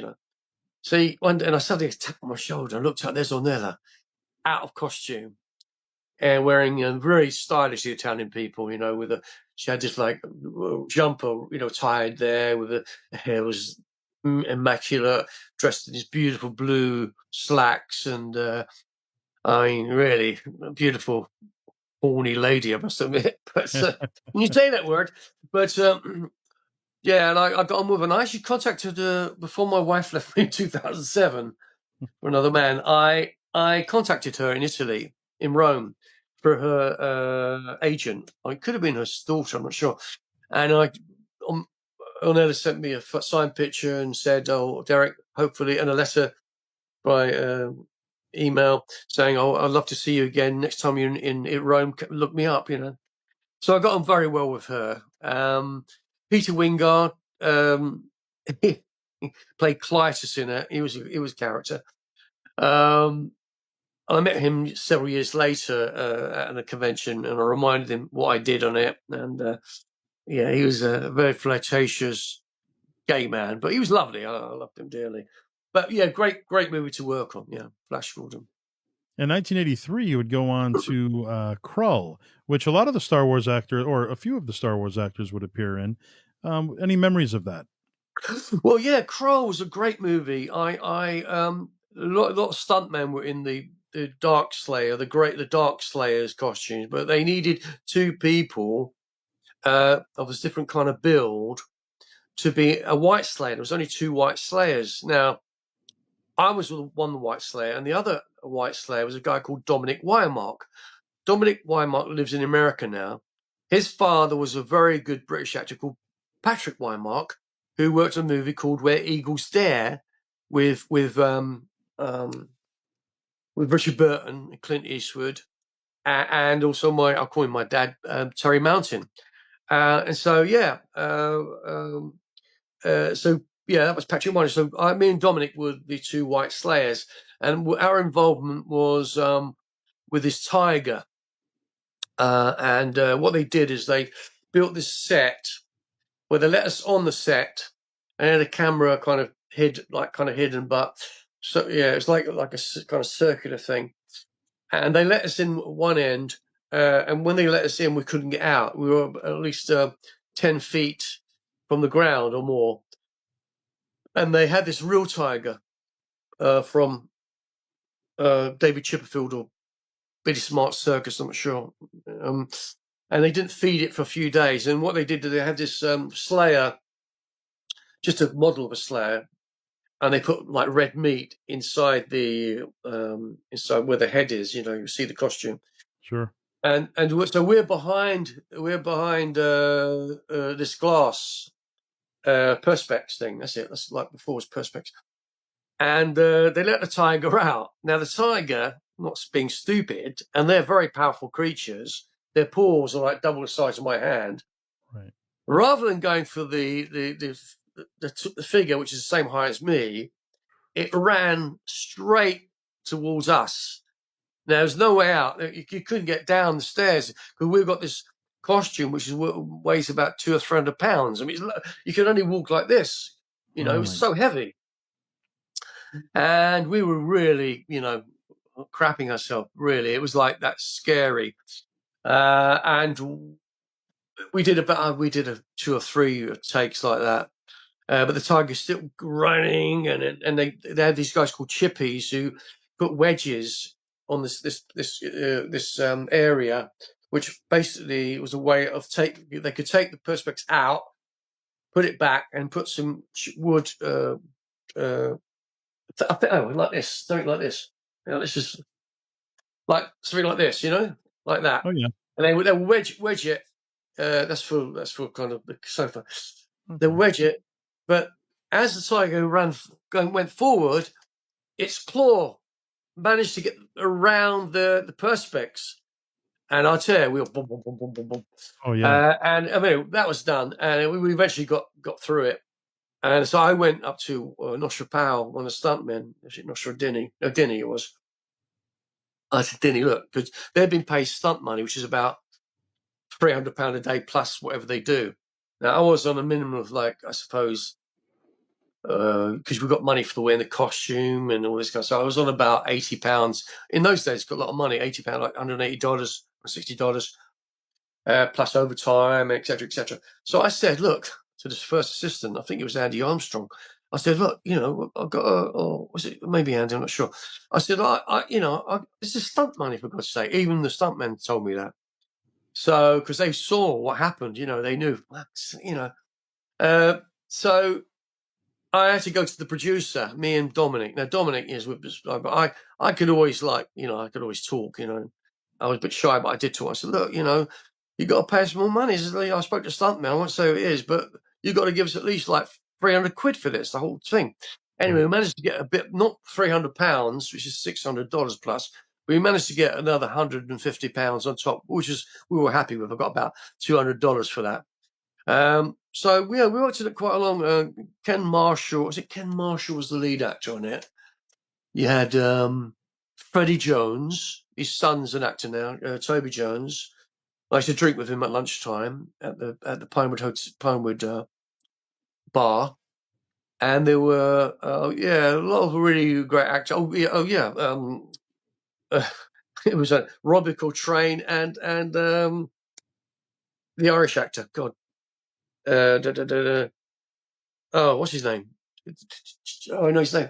See, and I suddenly tapped on my shoulder and looked up, there's Ornella, out of costume and wearing very stylish Italian people, she had this like jumper, tied there with the hair was immaculate, dressed in these beautiful blue slacks. And I mean, really beautiful, horny lady, I must admit. But when you say that word, but yeah, and I got on with her. And I actually contacted her before my wife left me in 2007 for another man. I contacted her in Italy, in Rome, for her agent. It could have been her daughter, I'm not sure. And Ornella sent me a signed picture and said, "Oh, Derek, hopefully," and a letter by email saying, "Oh, I'd love to see you again next time you're in Rome. Look me up." So I got on very well with her. Peter Wingard played Clytus in it. He was a character. I met him several years later at a convention, and I reminded him what I did on it. And yeah, he was a very flirtatious gay man, but he was lovely. I loved him dearly. But yeah, great movie to work on. Yeah, Flash Gordon. In 1983, you would go on to Krull, which a lot of the Star Wars actors, or a few of the Star Wars actors, would appear in. Any memories of that? Well, yeah, Krull was a great movie. A lot of stuntmen were in the Dark Slayer, the Dark Slayer's costumes, but they needed two people of a different kind of build to be a White Slayer. There was only two White Slayers. Now, I was one White Slayer, and the other White Slayer was a guy called Dominic Wymark. Dominic Wymark lives in America now. His father was a very good British actor called Patrick Wymark, who worked on a movie called Where Eagles Dare with Richard Burton and Clint Eastwood, and also I'll call him my dad, Terry Mountain. And so yeah, so yeah, that was Patrick Wymark. So me and Dominic were the two White Slayers, and our involvement was with this tiger. And what they did is they built this set where they let us on the set, and had a camera kind of hidden, but so yeah, it's like a kind of circular thing. And they let us in one end, and when they let us in, we couldn't get out. We were at least 10 feet from the ground or more. And they had this real tiger from David Chipperfield or Billy Smart Circus, I'm not sure. And they didn't feed it for a few days. And what they did, they had this slayer, just a model of a slayer, and they put like red meat inside inside where the head is. You see the costume. Sure. And so we're behind this glass perspex thing. That's it. That's like before it was perspex. And they let the tiger out. Now the tiger, not being stupid, and they're very powerful creatures. Their paws are like double the size of my hand. Right. Rather than going for the figure, which is the same height as me, it ran straight towards us. Now, there's no way out. You couldn't get down the stairs because we've got this costume which weighs about 200 or 300 pounds. I mean, you can only walk like this. It was so heavy. And we were really, crapping ourselves, really. It was like that scary. And we did a 2 or 3 takes like that. But the tiger's still running, and they had these guys called chippies who put wedges on this area, which basically was a way of they could take the perspex out, put it back, and put some wood. Like this, something like this. This is like something like this, like that. Oh yeah. And they would wedge it. That's for kind of the sofa. Okay. They wedge it, but as the tiger went forward, its claw managed to get around the perspex, and I tell you, we were boom, boom, boom, boom, boom, boom. Oh yeah. And I mean, that was done, and we eventually got through it. And so I went up to Nostra Powell, one of the stuntmen. Is it Nostra Denny? No, Denny it was. I said, Denny, look, because they've been paid stunt money, which is about £300 a day plus whatever they do. Now I was on a minimum of, like, I suppose, because we got money for the wearing the costume and all this kind of stuff. So I was on about £80. In those days, got a lot of money, £80, like $180 or $60, plus overtime, etc., etc. So I said, look, to this first assistant, I think it was Andy Armstrong. I said, look, I've got or was it maybe Andy? I'm not sure. I said, this is stunt money, for God's sake. Even the stuntmen told me that. So, because they saw what happened, they knew, so I had to go to the producer, me and Dominic. Now, Dominic is with us, but I could always, I could always talk, I was a bit shy, but I did talk. I said, look, you got to pay us more money. He says, I spoke to Stuntman. I won't say who it is, but you got to give us at least like 300 quid for this, the whole thing. Anyway, Right. we managed to get a bit, not £300, which is $600 plus. We managed to get another £150 on top, which is, we were happy with. I got about $200 for that. So yeah, we worked on it quite a long. Ken Marshall, was it Ken Marshall was the lead actor on it? You had Freddie Jones, his son's an actor now, Toby Jones. I used to drink with him at lunchtime at the Pinewood bar, and there were a lot of really great actors. It was Robbie Coltrane and the Irish actor. God, oh, what's his name? Oh, I know his name,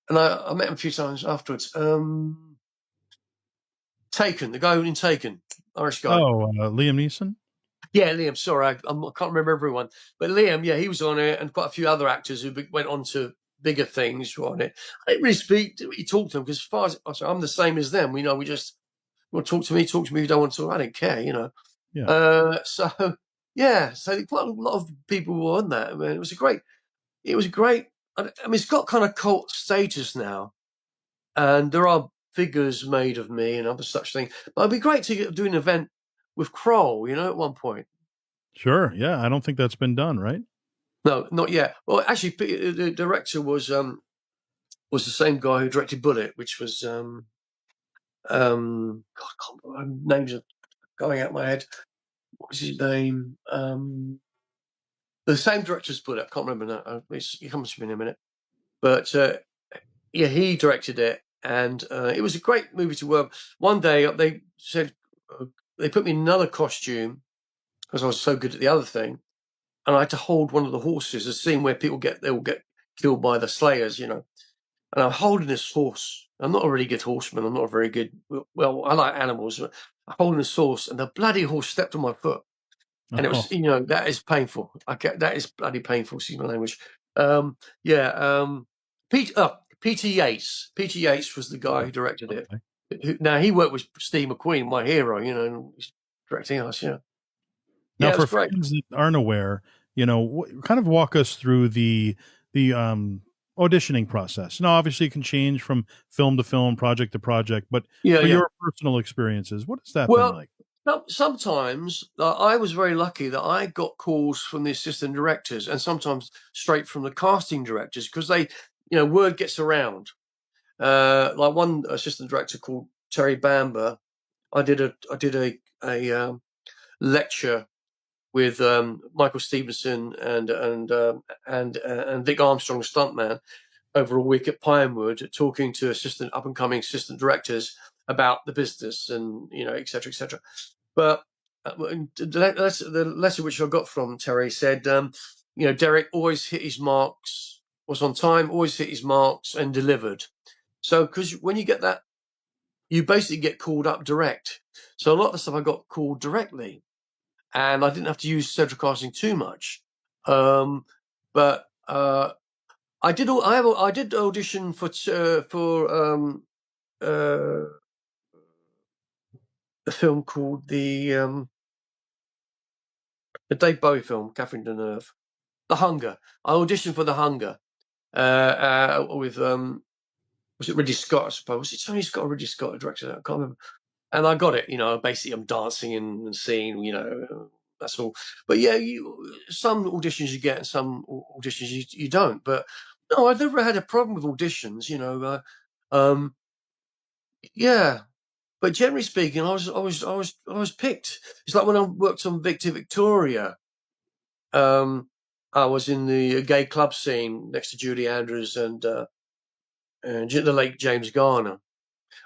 and I met him a few times afterwards. Taken, the guy in Taken, Irish guy. Oh, Liam Neeson. Yeah, Liam. Sorry, I can't remember everyone, but Liam, yeah, he was on it, and quite a few other actors who went on to bigger things were on it. I didn't really speak. He talked to them because, as far as I'm the same as them. We just want to talk to me. Talk to me. If you don't want to talk, I don't care. Yeah. So yeah, so quite a lot of people were on that. I mean, it was a great. I mean, it's got kind of cult status now, and there are figures made of me and other such things. But it'd be great to do an event with Kroll, at one point. Sure. Yeah. I don't think that's been done, right? No, not yet. Well, actually, the director was the same guy who directed Bullet, which was God, I can't remember, names are going out of my head. What was his name? The same director as Bullet. I can't remember now. It comes to me in a minute. But yeah, he directed it, and it was a great movie to work. One day they said they put me in another costume because I was so good at the other thing, and I had to hold one of the horses. A scene where they will get killed by the Slayers. And I'm holding this horse. I'm not a really good horseman. I'm not a very good. Well, I like animals. But I'm holding this horse, and the bloody horse stepped on my foot, and it was, Oh, that is painful. That is bloody painful. Excuse my language. Yeah. Peter Yates. Peter Yates was the guy who directed it. okay. Now he worked with Steve McQueen, my hero. And he's directing us. Yeah. Now, Yeah, it was for great. fans that aren't aware, kind of walk us through the auditioning process. Now, obviously, it can change from film to film, project to project, but Yeah, for yeah. your personal experiences, what has that been Well, like? sometimes I was very lucky that I got calls from the assistant directors, and sometimes straight from the casting directors, because word gets around. Like one assistant director called Terry Bamber, I did a lecture with Michael Stevenson and Vic Armstrong, stuntman, over a week at Pinewood, talking to up and coming assistant directors about the business and et cetera, et cetera. But the letter which I got from Terry said, Derek always hit his marks, was on time, always hit his marks, and delivered. So, because when you get that, you basically get called up direct. So a lot of the stuff I got called directly, and I didn't have to use central casting too much. But I did. I did audition for a film called the Dave Bowie film, Catherine Deneuve, The Hunger. I auditioned for The Hunger with was it Ridley Scott, I suppose? Was it Tony Scott or Ridley Scott, director? I can't remember. And I got it, basically I'm dancing and singing, that's all. But yeah, some auditions you get and some auditions you don't. But no, I've never had a problem with auditions, um, yeah. But generally speaking, I was picked. It's like when I worked on Victor Victoria. I was in the gay club scene next to Julie Andrews and the late James Garner.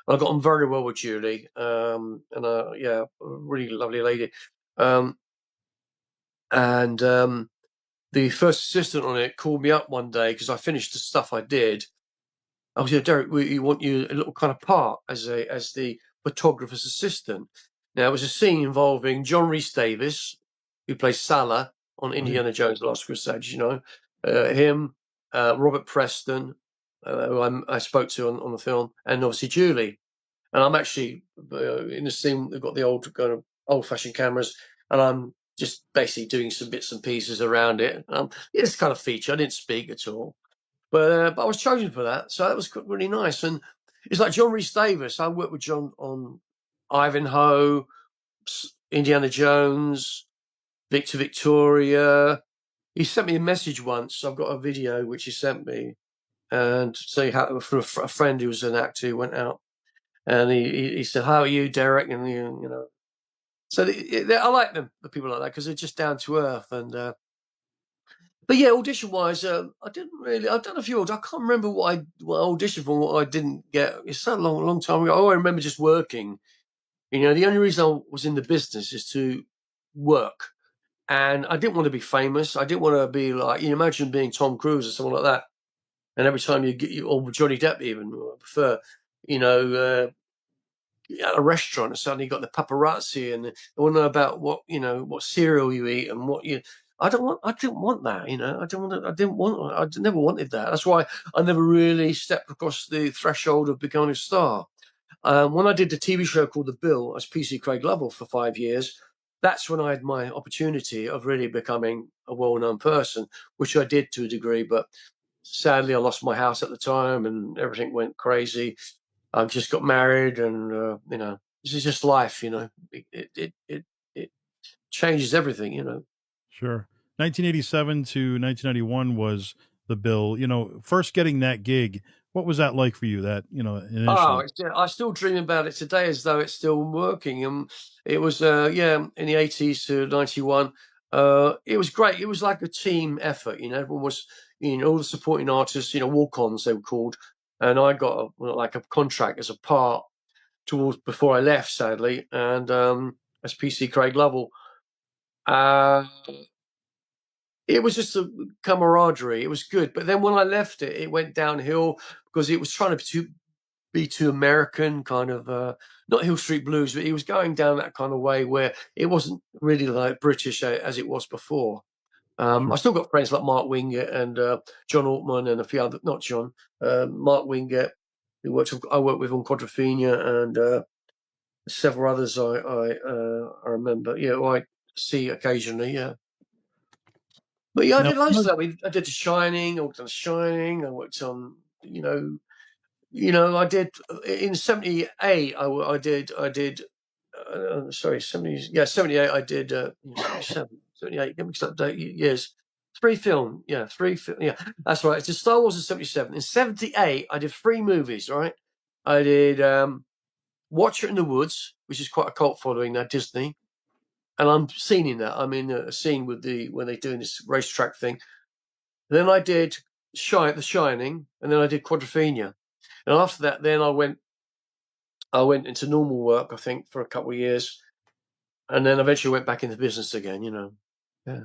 I got on very well with Julie, and yeah, a really lovely lady. Um, and the first assistant on it called me up one day because I finished the stuff I did. I was, Derek, we want you a little kind of part as the photographer's assistant. Now it was a scene involving John Rhys Davies, who plays Salah on Oh, yeah. Indiana Jones: The Last Crusade. Him, Robert Preston, who I spoke to on the film, and obviously Julie. And I'm actually in the scene. They've got the old kind of old-fashioned cameras, and I'm just basically doing some bits and pieces around it. It's kind of feature. I didn't speak at all, but I was chosen for that, so that was really nice. And it's like John Rhys Davies. I worked with John on Ivanhoe, Indiana Jones, Victor Victoria. He sent me a message once. I've got a video which he sent me, and so for a friend who was an actor who went out. And he said, "How are you, Derek?" And so I like them, the people like that, because they're just down to earth. And but yeah, audition wise, I didn't really. I've done a few. I can't remember what I auditioned for, and what I didn't get. It's so long time ago. I remember just working. The only reason I was in the business is to work, and I didn't want to be famous. I didn't want to be like, imagine being Tom Cruise or someone like that. And every time or Johnny Depp even, I prefer, you know. At a restaurant and suddenly you got the paparazzi and they want to know about what cereal you eat and what you. I didn't want that. I never wanted that. That's why I never really stepped across the threshold of becoming a star. When I did the TV show called The Bill as PC Craig Lovell for 5 years, that's when I had my opportunity of really becoming a well-known person, which I did to a degree. But sadly, I lost my house at the time and everything went crazy. I've just got married, and this is just life. It changes everything. Sure. 1987 to 1991 was the bill. First getting that gig, what was that like for you? That Oh, initially. I still dream about it today as though it's still working. It was in the 80s to 91. It was great. It was like a team effort. Everyone was, all the supporting artists, walk-ons they were called, and I got like a contract as a part towards before I left, sadly, and as PC Craig Lovell. Uh, it was just a camaraderie. It was good, but then when I left it, it went downhill because it was trying to be too American, kind of not Hill Street Blues, but he was going down that kind of way where it wasn't really like British as it was before. I Sure. still got friends like Mark Wingett and John Altman and a few other, not John, Mark Wingett, I worked with on Quadrophenia and several others I remember. Yeah, who I see occasionally. Yeah, but yeah, I Now, did loads of that. I did The Shining. I worked on The Shining. I worked on I did in '78. I did. Sorry, 70s. Yeah, '78. I did 77, 78. Get mixed up years. Three film. Yeah, three. Yeah, that's right. It's just Star Wars in '77. In '78, I did three movies. Right, I did Watcher in the Woods, which is quite a cult following now, Disney. And I'm seen in that. I'm in a scene with when they're doing this racetrack thing. Then I did The Shining, and then I did Quadrophenia. And after that, then I went into normal work, I think, for a couple of years, and then eventually went back into business again. Yeah,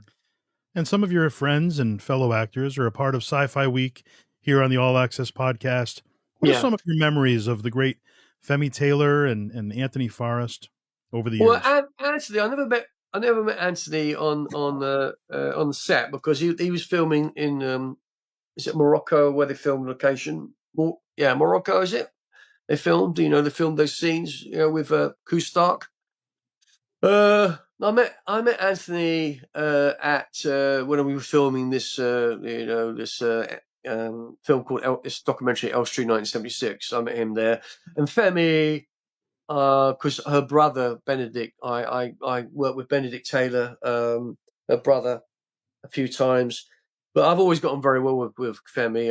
and some of your friends and fellow actors are a part of Sci-Fi Week here on the All Access podcast. What are yeah. some of your memories of the great Femi Taylor and Anthony Forrest over the Well, years? Anthony, I never met Anthony on the set because he was filming in is it Morocco where they filmed location? Yeah, Morocco is it? They filmed those scenes, with Kustark. I met Anthony at when we were filming this film called this documentary Elstree 1976. I met him there, and Femi, because her brother Benedict, I worked with Benedict Taylor, her brother, a few times, but I've always gotten very well with Femi.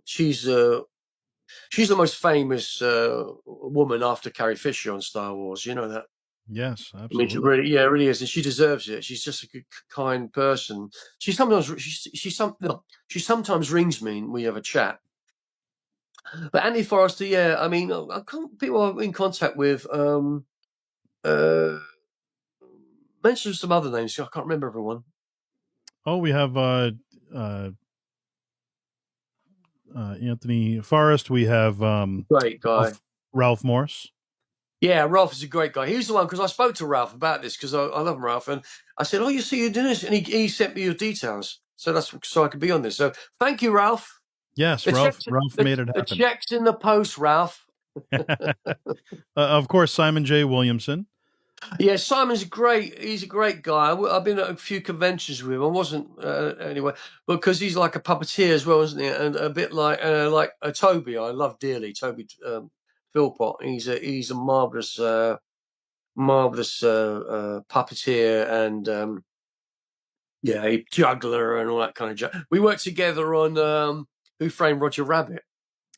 She's the most famous woman after Carrie Fisher on Star Wars. You know that. Yes, I mean, absolutely. it really is, and she deserves it. She's just a good, kind person. She sometimes rings me and we have a chat. But Andy Forrester, yeah, I mean, people I'm in contact with. Uh, mention some other names. I can't remember everyone. Oh, we have Anthony Forrest. We have Great guy. Ralph Morse. Yeah, Ralph is a great guy. He's the one, because I spoke to Ralph about this, because I love Ralph, and I said, "Oh, you see, you're doing this," and he sent me your details, so I could be on this. So thank you, Ralph. Yes, The Ralph. checks, Ralph the, made it the happen. checks in the post, Ralph. Of course, Simon J. Williamson. Yeah, Simon's great. He's a great guy. I've been at a few conventions with him. I wasn't anyway, because he's like a puppeteer as well, isn't he? And a bit like Toby. I love dearly Toby Philpott. He's a marvelous puppeteer, and yeah, a juggler and all that kind of We worked together on Who Framed Roger Rabbit.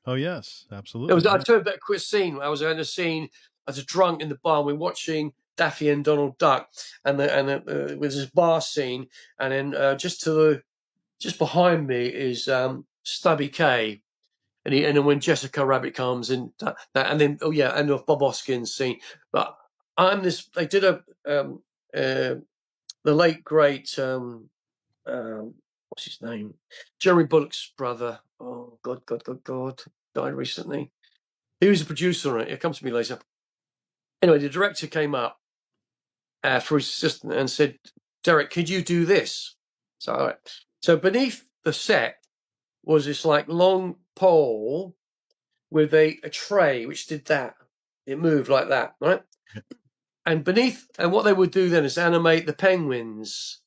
Oh yes, absolutely. I told that quick scene. I was in a scene as a drunk in the bar. We're watching Daffy and Donald Duck, and with this bar scene, and then just behind me is Stubby K, and then when Jessica Rabbit comes and and then and the Bob Hoskins scene. But I'm this. They did the late great what's his name, Jeremy Bullock's brother. Oh God, died recently. He was a producer on it. He'll come to me later. Anyway, the director came up for his assistant and said, "Derek, could you do this?" So, all right. So beneath the set was this like long pole with a tray which did that. It moved like that, right? And what they would do then is animate the penguins.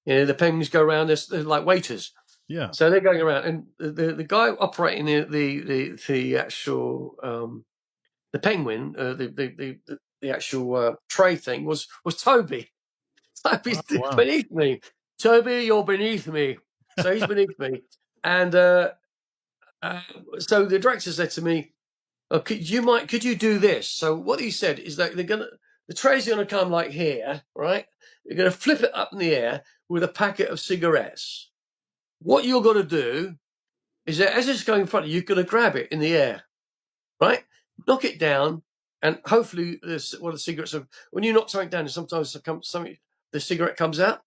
The penguins go around. They're like waiters. Yeah. So they're going around, and the guy operating the actual the penguin, the actual tray thing was Toby. Oh, Toby's wow. beneath me. Toby, you're beneath me. So he's beneath me, and so the director said to me, "Oh, could you do this?" So what he said is that the tray's gonna come like here, right? You're gonna flip it up in the air with a packet of cigarettes. What you're gonna do is that as it's going in front of you, you're gonna grab it in the air, right? Knock it down, and hopefully, the cigarettes are. When you knock something down, sometimes the cigarette comes out.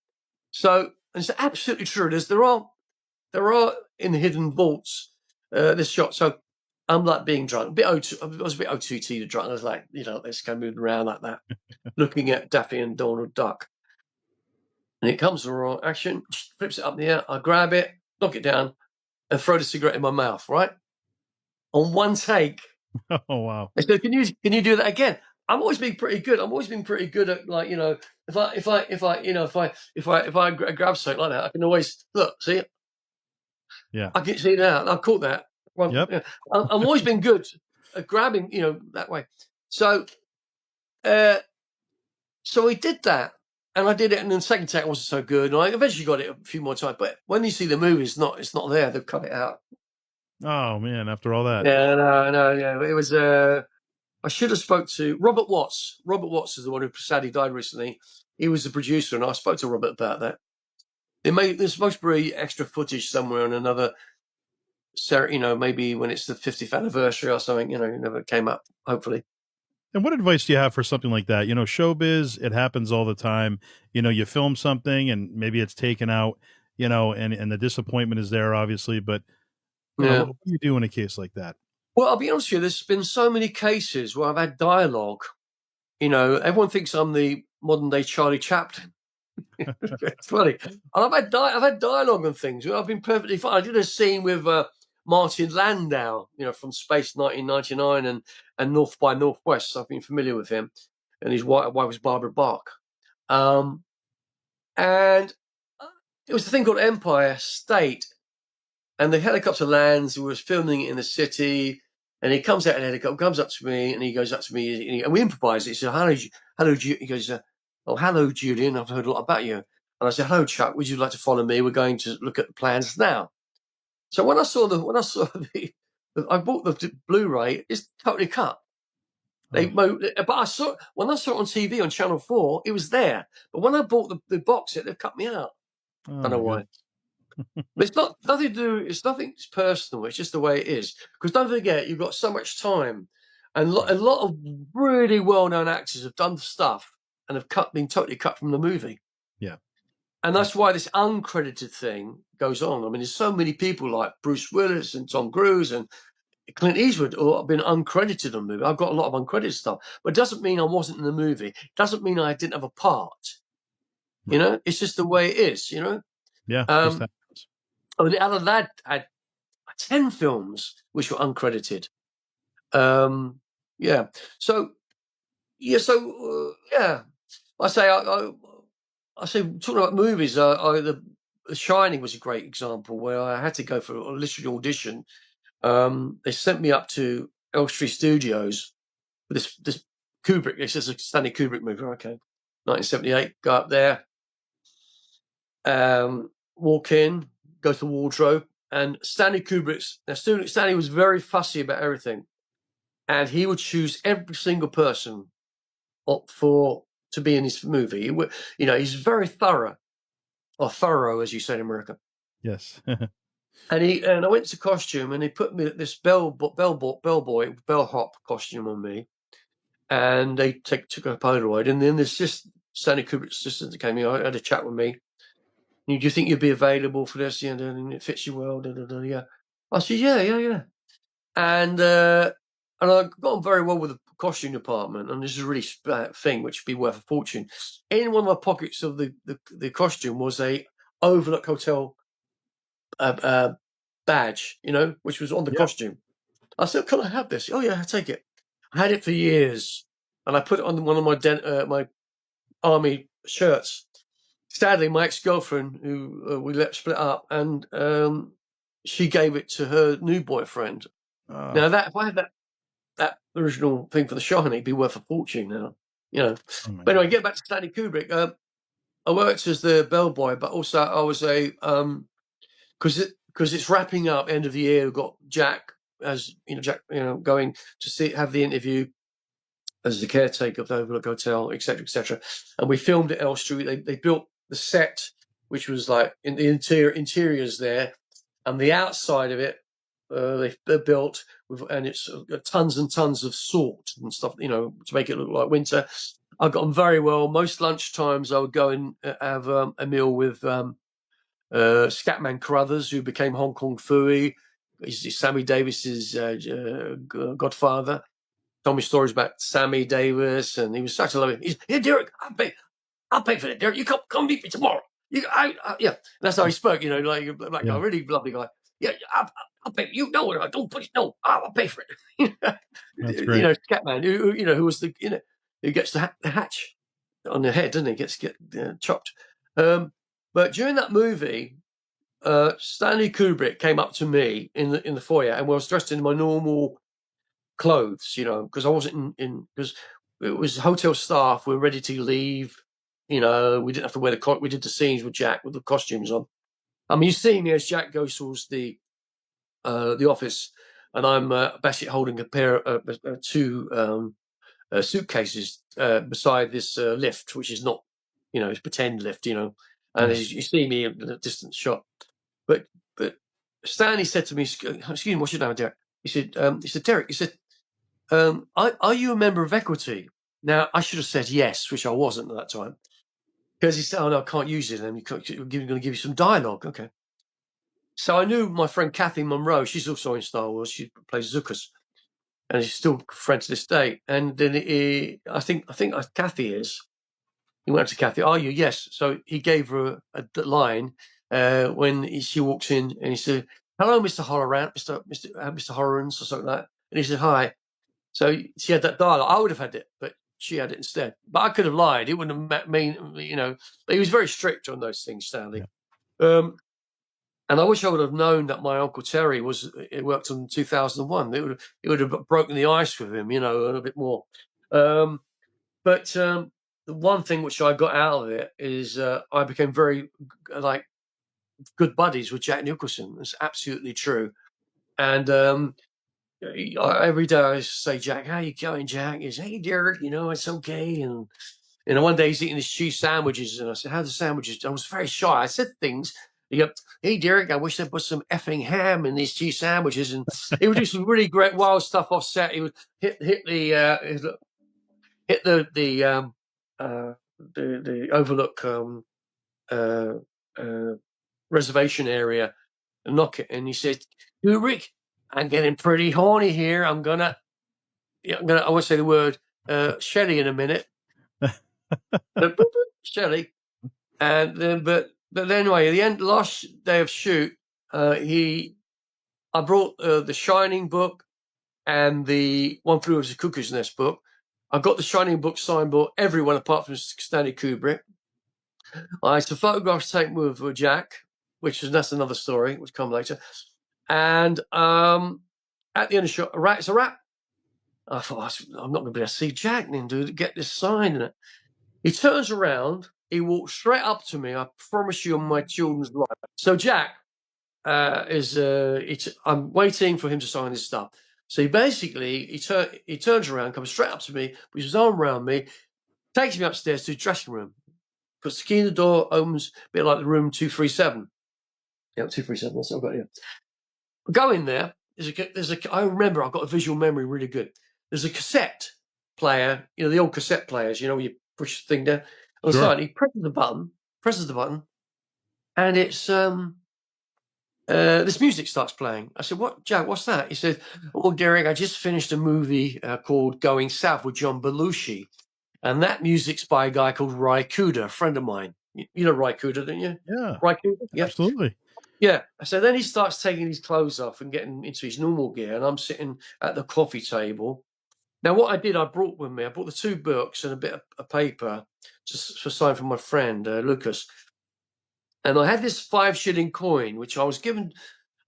So it's absolutely true. There are in the hidden vaults this shot. So I'm like being drunk, a bit I was a bit O2T drunk. I was like, let's go moving around like that, looking at Daffy and Donald Duck, and it comes to raw action, flips it up in the air. I grab it, knock it down, and throw the cigarette in my mouth. Right on one take. Oh wow. I said, can you do that again? I've always been pretty good. I've always been pretty good at if I grab something like that, I can always look. See, Yeah. I can see that. I caught that. Well, Yep. yeah. I've always been good at grabbing, that way. So, so we did that, and I did it. And then the second take wasn't so good, and I eventually got it a few more times. But when you see the movie, it's not there. They've cut it out. Oh man, after all that. Yeah, no, yeah. It was. I should have spoke to Robert Watts. Robert Watts is the one who sadly died recently. He was the producer, and I spoke to Robert about that. There's supposed to be extra footage somewhere on another, maybe when it's the 50th anniversary or something. It never came up. Hopefully. And what advice do you have for something like that? Showbiz, it happens all the time. You film something and maybe it's taken out, and the disappointment is there, obviously. But, Yeah. what do you do in a case like that? Well, I'll be honest with you. There's been so many cases where I've had dialogue. Everyone thinks I'm the modern day Charlie Chaplin. It's funny. And I've had dialogue on things. I've been perfectly fine. I did a scene with Martin Landau, from Space 1999 and North by Northwest. So I've been familiar with him, and his wife was Barbara Bach. And it was a thing called Empire State, And the helicopter lands. We was filming it in the city, and he comes out in the helicopter, comes up to me, and he goes up to me, and we improvise. He said, hello, he goes, oh, hello, Julian. I've heard a lot about you. And I said, hello, Chuck. Would you like to follow me? We're going to look at the plans now. So when I saw I bought the Blu-ray. It's totally cut. But I saw when I saw it on TV on Channel 4, it was there. But when I bought the box set, they've cut me out. I don't know why. But it's nothing to do. It's nothing personal. It's just the way it is. Because don't forget, you've got so much time, and a lot of really well-known actors have done stuff and have been totally cut from the movie. Yeah, and that's why this uncredited thing goes on. I mean, there's so many people like Bruce Willis and Tom Cruise and Clint Eastwood who have been uncredited on the movie. I've got a lot of uncredited stuff, but it doesn't mean I wasn't in the movie. It doesn't mean I didn't have a part. You know, it's just the way it is. You know. Yeah. I mean, Alan Ladd had 10 films which were uncredited. Yeah. So, I say, talking about movies, The Shining was a great example where I had to go for a literary audition. They sent me up to Elstree Studios for this Kubrick. It's just a Stanley Kubrick movie. Okay. 1978, go up there, walk in, go to the wardrobe, and Stanley was very fussy about everything, and he would choose every single person to be in his movie. You know, he's very thorough, or thorough, as you say in America. Yes. and I went to costume, and they put me this bellhop costume on me, and they took a Polaroid, and then there's just Stanley Kubrick's assistant that came in. I had a chat with me. Do you think you'd be available for this? Yeah, and it fits you well. Yeah. I said, yeah. And I got on very well with the costume department, and this is a really thing which would be worth a fortune. In one of my pockets of the costume was a Overlook Hotel badge, you know, which was on the costume. I said, can I have this? Oh yeah, I'll take it. I had it for years, and I put it on one of my army shirts. Sadly, my ex-girlfriend, who we split up, and she gave it to her new boyfriend. Now, if I had that original thing for The Shining, it'd be worth a fortune now, you know. But anyway, get back to Stanley Kubrick. I worked as the bellboy, but also I was because it's wrapping up end of the year. We've got Jack going to have the interview as the caretaker of the Overlook Hotel, etc., etc. And we filmed at Elstree. They built the set, which was like in the interiors there, and the outside of it they're built and it's got tons and tons of salt and stuff, you know, to make it look like winter. I got on very well. Most lunchtimes I would go and have a meal with Scatman Carruthers, who became Hong Kong Phooey. He's Sammy Davis's godfather. Told me stories about Sammy Davis, and he was such a lovely. He's here, Derek. I'll pay for it, Derek. You come meet me tomorrow. Yeah. That's how he spoke. You know, like a really lovely guy. Yeah, I'll pay. You know what? Don't push. No, I'll pay for it. That's great. You know, Scatman, who was who gets the hatch on the head, doesn't he? Get chopped. But during that movie, Stanley Kubrick came up to me in the foyer, and I was dressed in my normal clothes, you know, because I wasn't because it was hotel staff. We were ready to leave. You know, we didn't have to wear we did the scenes with Jack with the costumes on. I mean, you see me as Jack goes towards the office, and I'm basically holding a pair of two suitcases beside this lift, which is not, you know, it's pretend lift, you know. And as you see me in a distant shot, but Stanley said to me, "Excuse me, what's your name, Derek?" He said, "Derek," he said, "Are you a member of Equity?" Now, I should have said yes, which I wasn't at that time, because he said, "Oh no, I can't use it. And we're going to give you some dialogue." Okay. So I knew my friend Kathy Monroe. She's also in Star Wars. She plays Zuckuss, and she's still friends to this day. And then I think Kathy is. He went up to Kathy. "Are you?" "Yes." So he gave her a line when she walks in, and he said, "Hello, Mr. Hollerant, Mr. Hollerans," or something like that. And he said, "Hi." So she had that dialogue. I would have had it, but she had it instead. But I could have lied. It wouldn't have mean, you know. But he was very strict on those things, Stanley. Yeah. And I wish I would have known that my Uncle Terry worked on 2001. It would have broken the ice with him, a little bit more. But the one thing which I got out of it is I became very like good buddies with Jack Nicholson. It's absolutely true. And every day I say, Jack, how you going, Jack? He says, hey, Derek, it's okay. And one day he's eating his cheese sandwiches, and I said, "How's the sandwiches?" I was very shy. I said things. He go, "Hey, Derek, I wish they put some effing ham in these cheese sandwiches." And he would do some really great wild stuff off set. He would hit the overlook uh, uh, reservation area and knock it, and he said, "Kubrick, I'm getting pretty horny here. I won't say the word Shelly in a minute." Shelly. And then, but anyway, at the end, last day of shoot, I brought the Shining book and the One Flew Over the Cuckoo's Nest book. I got the Shining book signed by everyone apart from Stanley Kubrick. I had some photographs taken with Jack, that's another story, which come later. And at the end of the shot, it's a wrap. I thought, I'm not going to be able to see Jack then, dude, get this signed. He turns around. He walks straight up to me. I promise you on my children's life. So Jack I'm waiting for him to sign his stuff. So he turns around, comes straight up to me, puts his arm around me, takes me upstairs to the dressing room, puts the key in the door, opens a bit like the room 237. Yeah, 237. That's what I've got here. Go in there. I remember I've got a visual memory really good. There's a cassette player, the old cassette players, where you push the thing down. On the side, he presses the button, and it's this music starts playing. I said, "What, Jack? What's that?" He said, "Oh, Derek, I just finished a movie called Going South with John Belushi, and that music's by a guy called Ry Cooder, a friend of mine. You know Ry Cooder, don't you?" Yeah, Ry Cooder? Yeah. Absolutely. Yeah. So then he starts taking his clothes off and getting into his normal gear, and I'm sitting at the coffee table. Now, what I did, I brought the two books and a bit of paper just for sign from my friend Lucas. And I had this 5-shilling coin, which I was given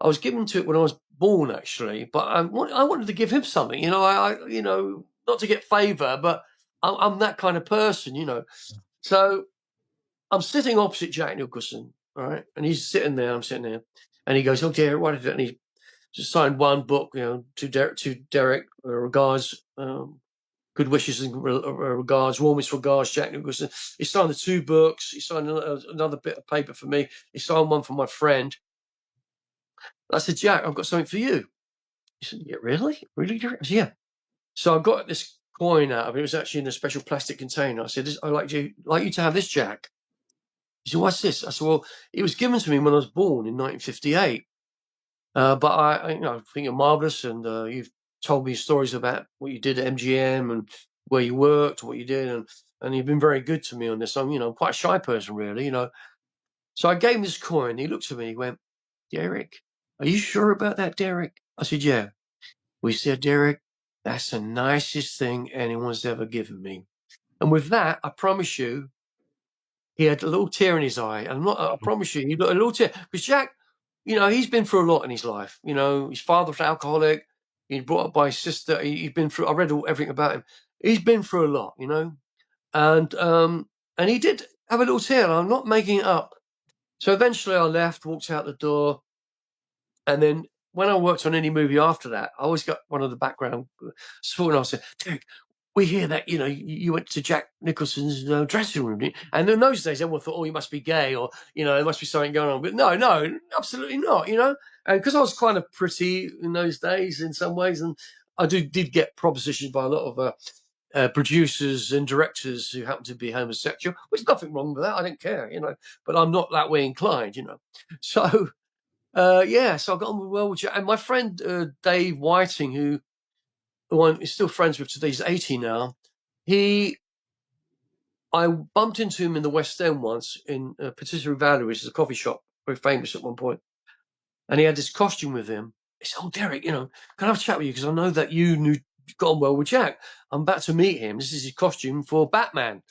to it when I was born, actually. But I wanted to give him something, not to get favour, but I'm that kind of person. So I'm sitting opposite Jack Nicholson, all right, and he's sitting there. I'm sitting there, and he goes, "Oh, Derek, what did it?" And he just signed one book, to Derek, regards, good wishes and regards, warmest regards, Jack Nicholson. He signed the 2 books. He signed another bit of paper for me. He signed one for my friend. I said, "Jack, I've got something for you." He said, "Yeah, really? Really, Derek?" I said, "Yeah." So I got this coin out of it. It was actually in a special plastic container. I said, "I'd like you to have this, Jack." He said, "What's this?" I said, "Well, it was given to me when I was born in 1958. But I think you're marvelous, and you've told me stories about what you did at MGM and where you worked, what you did, and you've been very good to me on this. I'm quite a shy person, really. So I gave him this coin. He looked at me. He went, "Derek, are you sure about that, Derek?" I said, "Yeah." We said, "Derek, that's the nicest thing anyone's ever given me." And with that, I promise you, he had a little tear in his eye. And I promise you, he got a little tear. Because Jack, he's been through a lot in his life. His father was alcoholic. He's brought up by his sister. He's been through, I read everything about him. He's been through a lot, And he did have a little tear. I'm not making it up. So eventually I left, walked out the door. And then when I worked on any movie after that, I always got one of the background support. And I said, "Derek, we hear that, you went to Jack Nicholson's dressing room." And in those days, everyone thought, "Oh, you must be gay," or, there must be something going on. But no, absolutely not, And because I was kind of pretty in those days in some ways, and I did get propositions by a lot of producers and directors who happen to be homosexual, which is nothing wrong with that. I don't care, but I'm not that way inclined, So, so I got on well with Jack. And my friend Dave Whiting, who I'm still friends with today, he's 80 now. I bumped into him in the West End once in Patisserie Valley, which is a coffee shop, very famous at one point. And he had this costume with him. He said, "Oh, Derek, can I have a chat with you? Because I know that you got on well with Jack. I'm about to meet him. This is his costume for Batman.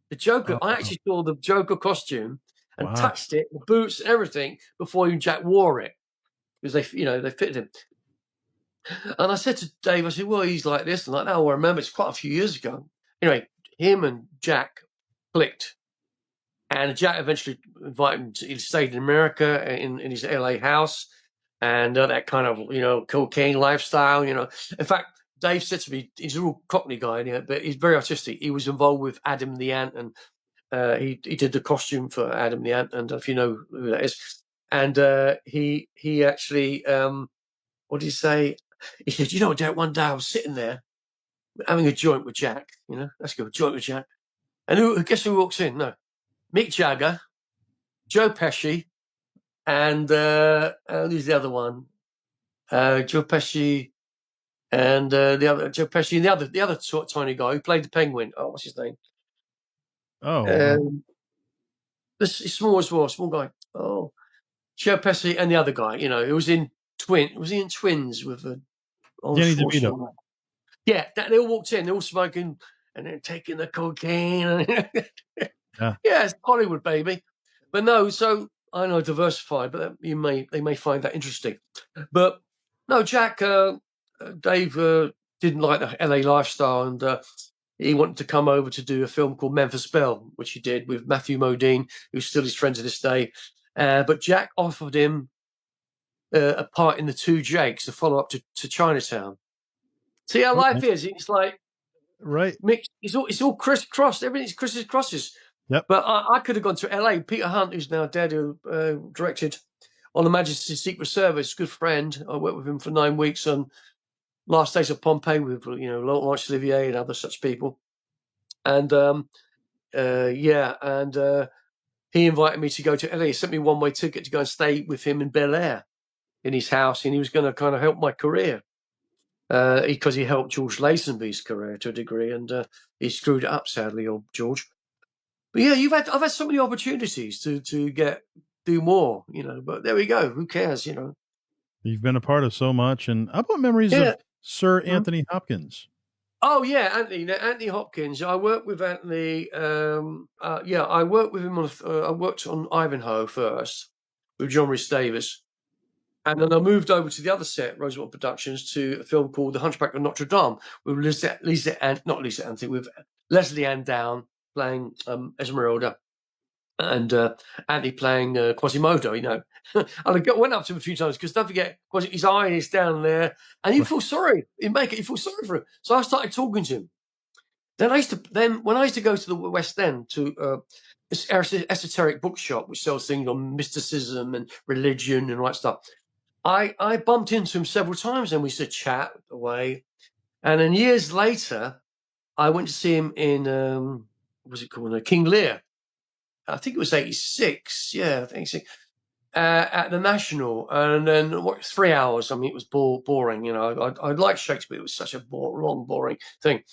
The Joker." I actually saw the Joker costume and Wow. touched it, the boots and everything, before even Jack wore it, because they fitted him. And I said to Dave, I said, well, he's like this and like that. I remember it's quite a few years ago. Anyway, him and Jack clicked. And Jack eventually invited him he stayed in America in his LA house, and that kind of, cocaine lifestyle, In fact, Dave said to me, he's a real Cockney guy, but he's very artistic. He was involved with Adam the Ant, and he did the costume for Adam the Ant, and if you know who that is. And he actually, what did he say? He said, Jack, one day I was sitting there having a joint with Jack, let's go, joint with Jack. And guess who walks in? No, Mick Jagger, Joe Pesci, and who's the other one? Joe Pesci and the other Joe Pesci and the other tiny guy who played the Penguin. Oh, what's his name? Oh, This is small as well, small guy. Oh, Joe Pesci and the other guy. Who was in Was he in Twins with Arnold Danny DeVito. Schwarzenegger? Yeah, they all walked in. They're all smoking and then taking the cocaine. Yeah. Yeah, it's Hollywood, baby. But no, so I know diversified, but they may find that interesting. But no, Jack, Dave didn't like the LA lifestyle, and he wanted to come over to do a film called Memphis Belle, which he did with Matthew Modine, who's still his friend to this day. But Jack offered him a part in The Two Jakes, the follow-up to Chinatown. See how life is? It's like right. mixed. It's all crisscrossed. Everything's crosses. Yep. But I could have gone to LA. Peter Hunt, who's now dead, who directed On Her Majesty's Secret Service, good friend. I worked with him for 9 weeks on Last Days of Pompeii with Laurence Olivier and other such people. And he invited me to go to LA. He sent me a one-way ticket to go and stay with him in Bel Air in his house, and he was going to kind of help my career because he helped George Lazenby's career to a degree, and he screwed it up, sadly, old George. But yeah, I've had so many opportunities to do more, But there we go. Who cares, You've been a part of so much. And how about memories of Sir Anthony Hopkins? Oh yeah, Anthony Hopkins. I worked with Anthony. I worked with him on. I worked on Ivanhoe first with John Rhys Davies, and then I moved over to the other set, Roosevelt Productions, to a film called The Hunchback of Notre Dame with with Leslie Ann Down playing Esmeralda, and Anthony playing Quasimodo. And I went up to him a few times because don't forget, his eye is down there, and you feel sorry. You feel sorry for him. So I started talking to him. Then when I used to go to the West End to this esoteric bookshop which sells things on mysticism and religion and all that stuff, I bumped into him several times, and we used to chat away. And then years later, I went to see him in what's it called? King Lear. I think it was 86. Yeah, I think so. At the National, and then 3 hours. I mean, it was boring. I liked Shakespeare. It was such a long, boring thing.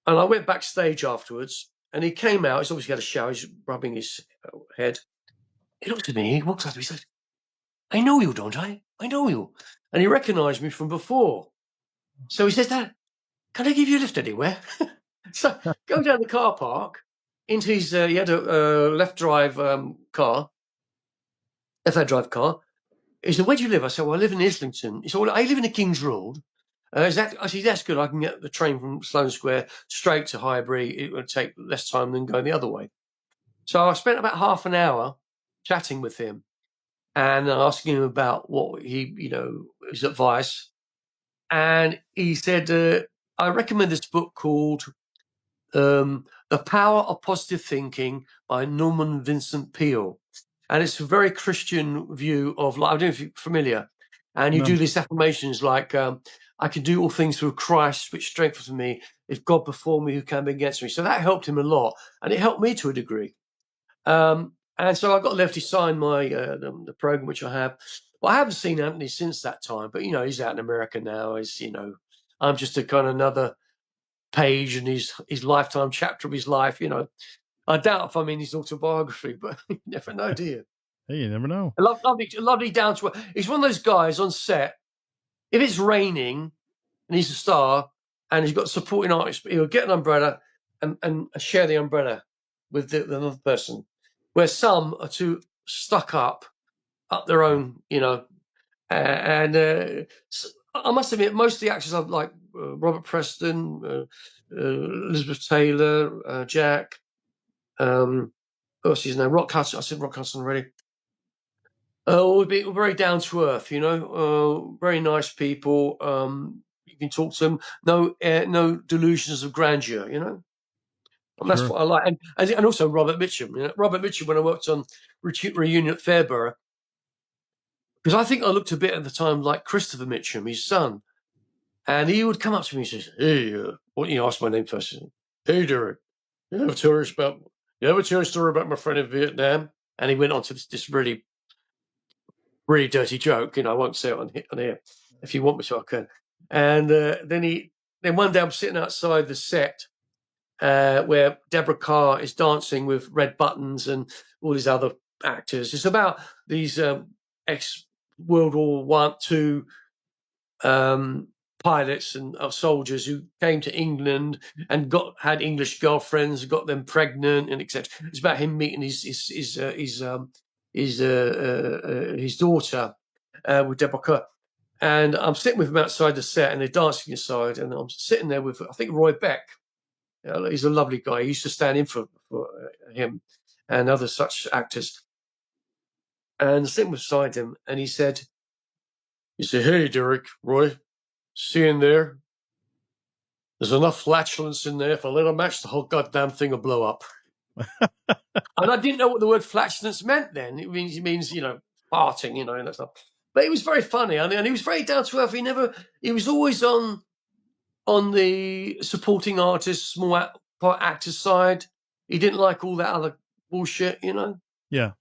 And I went backstage afterwards, and he came out. He's obviously had a shower. He's rubbing his head. He looked at me. He walked up to me. He said, "I know you, don't I? I know you." And he recognised me from before. So he says, "Dad, can I give you a lift anywhere?" So go down the car park into his. He had a left-drive car. Left-hand drive car. He said, "Where do you live?" I said, "Well, I live in Islington." He said, "Well, I live in the King's Road." I said, "That's good. I can get the train from Sloane Square straight to Highbury. It would take less time than going the other way." So I spent about half an hour chatting with him and asking him about what his advice. And he said, "I recommend this book called The Power of Positive Thinking by Norman Vincent Peale." And it's a very Christian view of life. I don't know if you're familiar. And you do these affirmations like, "I can do all things through Christ, which strengthens me. If God before me, who can be against me?" So that helped him a lot. And it helped me to a degree. And so I got Lefty sign my the program, which I have. Well, I haven't seen Anthony since that time, but he's out in America now. I'm just a kind of another page in his lifetime chapter of his life. I doubt if I'm in his autobiography, but you never know, do you? Hey, you never know. Lovely down to earth. He's one of those guys on set. If it's raining and he's a star and he's got a supporting artist, he'll get an umbrella and share the umbrella with the other person. where some are too stuck up their own, and I must admit, most of the actors I like, Robert Preston, Elizabeth Taylor, Jack, what's his name? Rock Hudson. I said Rock Hudson already. Would be very down to earth, very nice people. You can talk to them. No delusions of grandeur, And that's Sure. what I like. And also Robert Mitchum. Robert Mitchum, when I worked on Reunion at Fairborough, because I think I looked a bit at the time like Christopher Mitchum, his son. And he would come up to me and say, "Hey, ask my name first. Hey, Derek, you ever tell a story about my friend in Vietnam?" And he went on to this really, really dirty joke. I won't say it on here. If you want me to, I can. And then one day I'm sitting outside the set where Deborah Carr is dancing with Red Buttons and all these other actors. It's about these ex-World War One, two pilots and soldiers who came to England and had English girlfriends, got them pregnant, and etc. It's about him meeting his daughter with Deborah Kerr. And I'm sitting with him outside the set, and they're dancing inside, and I'm sitting there with, I think, Roy Beck. He's a lovely guy. He used to stand in for him and other such actors. And sitting beside him, and he said, "Hey, Derek, Roy, see in there? There's enough flatulence in there. If I let them match, the whole goddamn thing will blow up." And I didn't know what the word flatulence meant then. It means farting, and that stuff. But it was very funny, and he was very down to earth. He was always on the supporting artist, small actor side. He didn't like all that other bullshit, Yeah.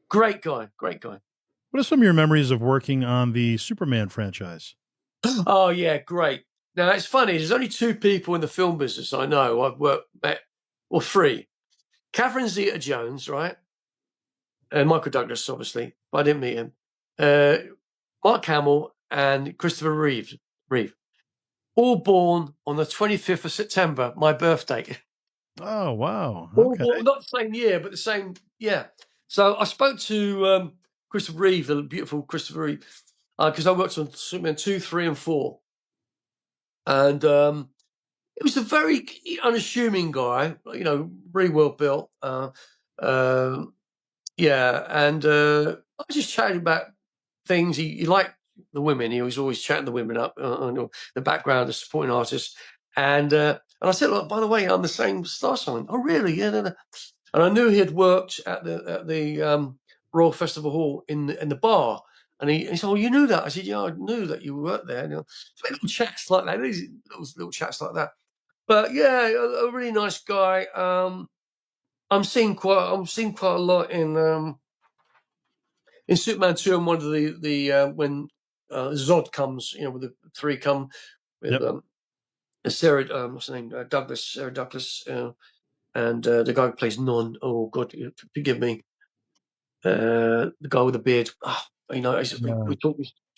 Great guy, great guy. What are some of your memories of working on the Superman franchise? Oh yeah, great. Now it's funny. There's only two people in the film business I know I've met, or three. Catherine Zeta-Jones, right? And Michael Douglas, obviously, but I didn't meet him. Mark Hamill and Christopher Reeve, all born on the 25th of September, my birthday. Oh, wow. All Okay. born, not the same year, but the same, yeah. So I spoke to Christopher Reeve, the beautiful Christopher Reeve, because I worked on Superman 2, 3, and 4. And it was a very unassuming guy, really well built. Yeah, and I was just chatting about things. He liked the women. He was always chatting the women up on the background, the supporting artists. And I said, "Look, by the way, I'm the same star sign." "Oh, really?" "Yeah." No, no. And I knew he had worked at the Royal Festival Hall in the bar. And he said, "Oh, you knew that?" I said, "Yeah, I knew that you worked there." And, little chats like that, these little chats like that. But yeah, a really nice guy. I'm seeing quite a lot in Superman 2, and one of the when Zod comes, with the three come with Yep. Sarah, what's her name? Sarah Douglas, and the guy who plays Non. Oh God, forgive me. The guy with the beard. We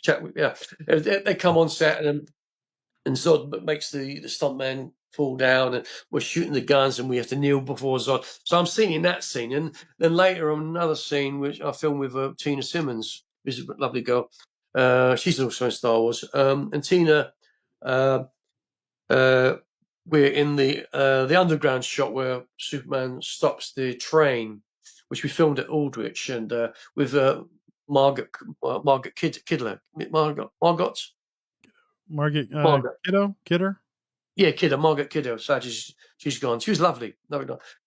chat. Yeah, they come on set, and Zod makes the stuntman fall down, and we're shooting the guns, and we have to kneel before Zod. So I'm seeing that scene, and then later on another scene which I filmed with Tina Simmons, who's a lovely girl. She's also in Star Wars, and Tina. Uh, we're in the underground shot where Superman stops the train, which we filmed at Aldwych, and with Margaret Kidler, Margot. Margaret Margaret. Kidder? Yeah, Margaret Kidder. Sadly, she's gone. She was lovely.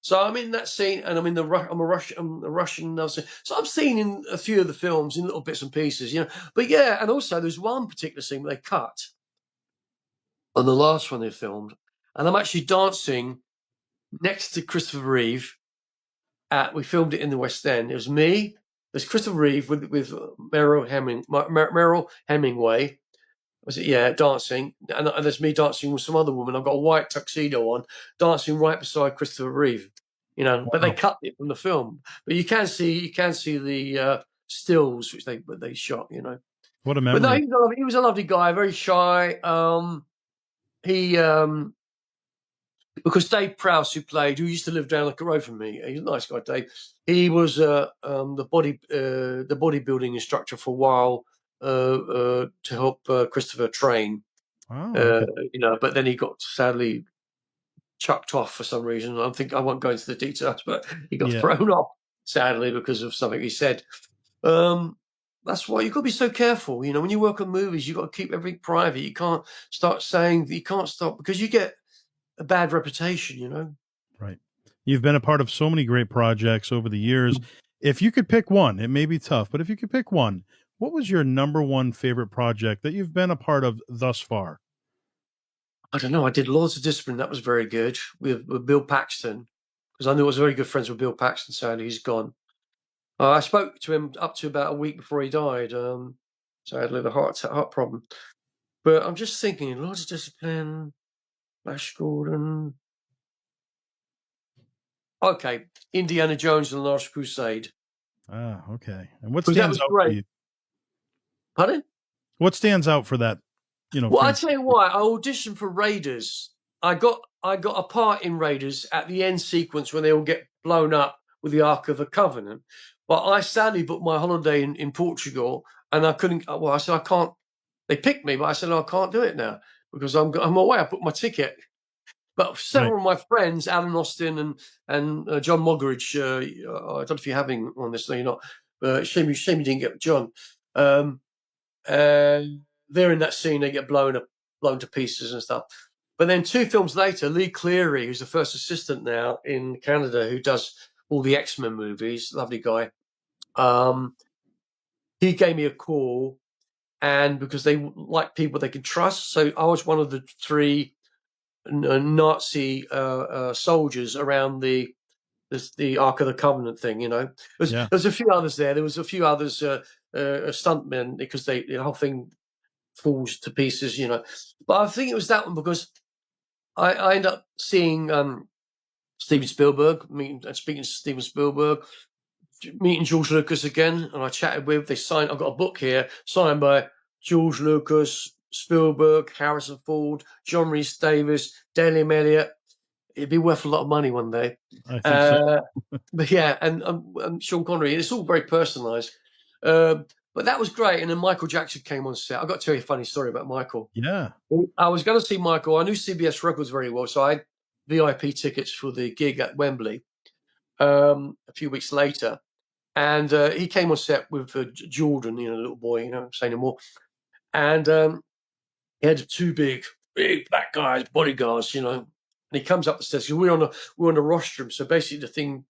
So I'm in that scene, and I'm a Russian. So I'm seen in a few of the films in little bits and pieces, But yeah, and also there's one particular scene where they cut on the last one they filmed, and I'm actually dancing next to Christopher Reeve. We filmed it in the West End. It was me. There's Christopher Reeve with Meryl Hemingway. Was it? Yeah, dancing, and there's me dancing with some other woman. I've got a white tuxedo on, dancing right beside Christopher Reeve. But they cut it from the film. But you can see the stills which they shot. What a But no, memory. he was a lovely guy, very shy. He because Dave Prowse, who used to live down the road from me, he's a nice guy, Dave. He was the bodybuilding instructor for a while to help Christopher train. Oh, okay. But then he got sadly chucked off for some reason. I won't go into the details, but he got thrown off sadly because of something he said. That's why you've got to be so careful. When you work on movies, you've got to keep everything private. You can't start saying that you can't stop because you get a bad reputation. Right. You've been a part of so many great projects over the years. If you could pick one, it may be tough, but if you could pick one, what was your number one favorite project that you've been a part of thus far? I don't know. I did Lords of Discipline. That was very good with Bill Paxton, because I knew I was very good friends with Bill Paxton. Sadly, he's gone. I spoke to him up to about a week before he died. Sadly, the heart problem. But I'm just thinking, Lords of Discipline, Flash Gordon. Okay, Indiana Jones and the Last Crusade. Ah, okay. And what stands out for you? Pardon? What stands out for that? Well, I tell you what, I auditioned for Raiders. I got a part in Raiders at the end sequence when they all get blown up with the Ark of the Covenant. But I sadly booked my holiday in Portugal, and I couldn't. Well, I said I can't. They picked me, but I said I can't do it now because I'm away. I booked my ticket. But several of my friends, Alan Austin and John Mogridge, I don't know if you're having on this, no, you're not. Shame you didn't get John. They're in that scene. They get blown to pieces and stuff. But then 2 films later, Lee Cleary, who's the first assistant now in Canada, who does all the X-Men movies, lovely guy. He gave me a call, and because they like people they can trust, so I was one of the 3 Nazi soldiers around the Ark of the Covenant thing. There's a few others there. There was a few others stuntmen because the whole thing falls to pieces. But I think it was that one because I ended up seeing Steven Spielberg, speaking to Steven Spielberg, meeting George Lucas again, and I chatted with. I've got a book here signed by George Lucas, Spielberg, Harrison Ford, John Rhys Davies, Daniel Elliott. It'd be worth a lot of money one day. I think so. But yeah, and Sean Connery. It's all very personalised. But that was great. And then Michael Jackson came on set. I've got to tell you a funny story about Michael. Yeah. I was going to see Michael. I knew CBS Records very well, so I had VIP tickets for the gig at Wembley a few weeks later. And he came on set with Jordan, little boy, say no more. And he had 2 big black guys, bodyguards, and he comes up the stairs. We're on the rostrum, so basically the thing,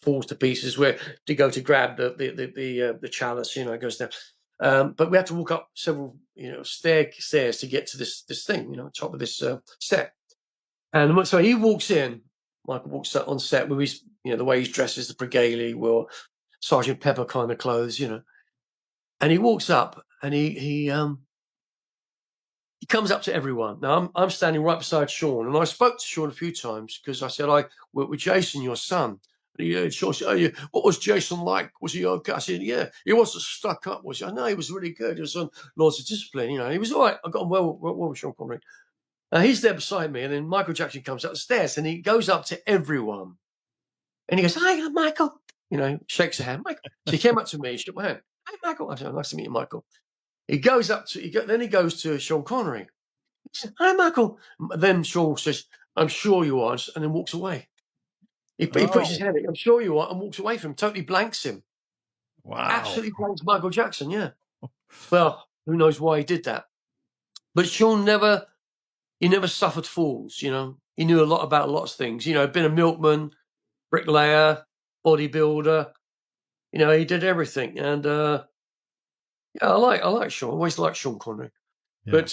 falls to pieces. Where to go to grab the chalice, it goes down. But we had to walk up several, stairs to get to this thing, top of this set. And so he walks in. Michael walks up on set with his, the way he's dressed is the Brigale or Sergeant Pepper kind of clothes, And he walks up and he comes up to everyone. Now I'm standing right beside Sean, and I spoke to Sean a few times because I said I work with Jason, your son. And Sean said, what was Jason like? Was he okay? I said, yeah, he wasn't stuck up, was he? I know he was really good. He was on Lords of Discipline, He was all right. I got on well with Sean Connery. He's there beside me, and then Michael Jackson comes up the stairs, and he goes up to everyone, and he goes, "Hi, Michael." Shakes a hand. Michael. So he came up to me, shook my hand. "Hi, Michael." I said, "Nice to meet you, Michael." He goes up to, then he goes to Sean Connery. He said, "Hi, Michael." Then Sean says, "I'm sure you are," and then walks away. He puts his hand in, "I'm sure you are," and walks away from him. Totally blanks him. Wow. Absolutely blanks Michael Jackson. Yeah. Well, who knows why he did that? But Sean never suffered fools. He knew a lot about lots of things. Been a milkman, bricklayer, bodybuilder. He did everything. And I like Sean. I always liked Sean Connery. Yeah. But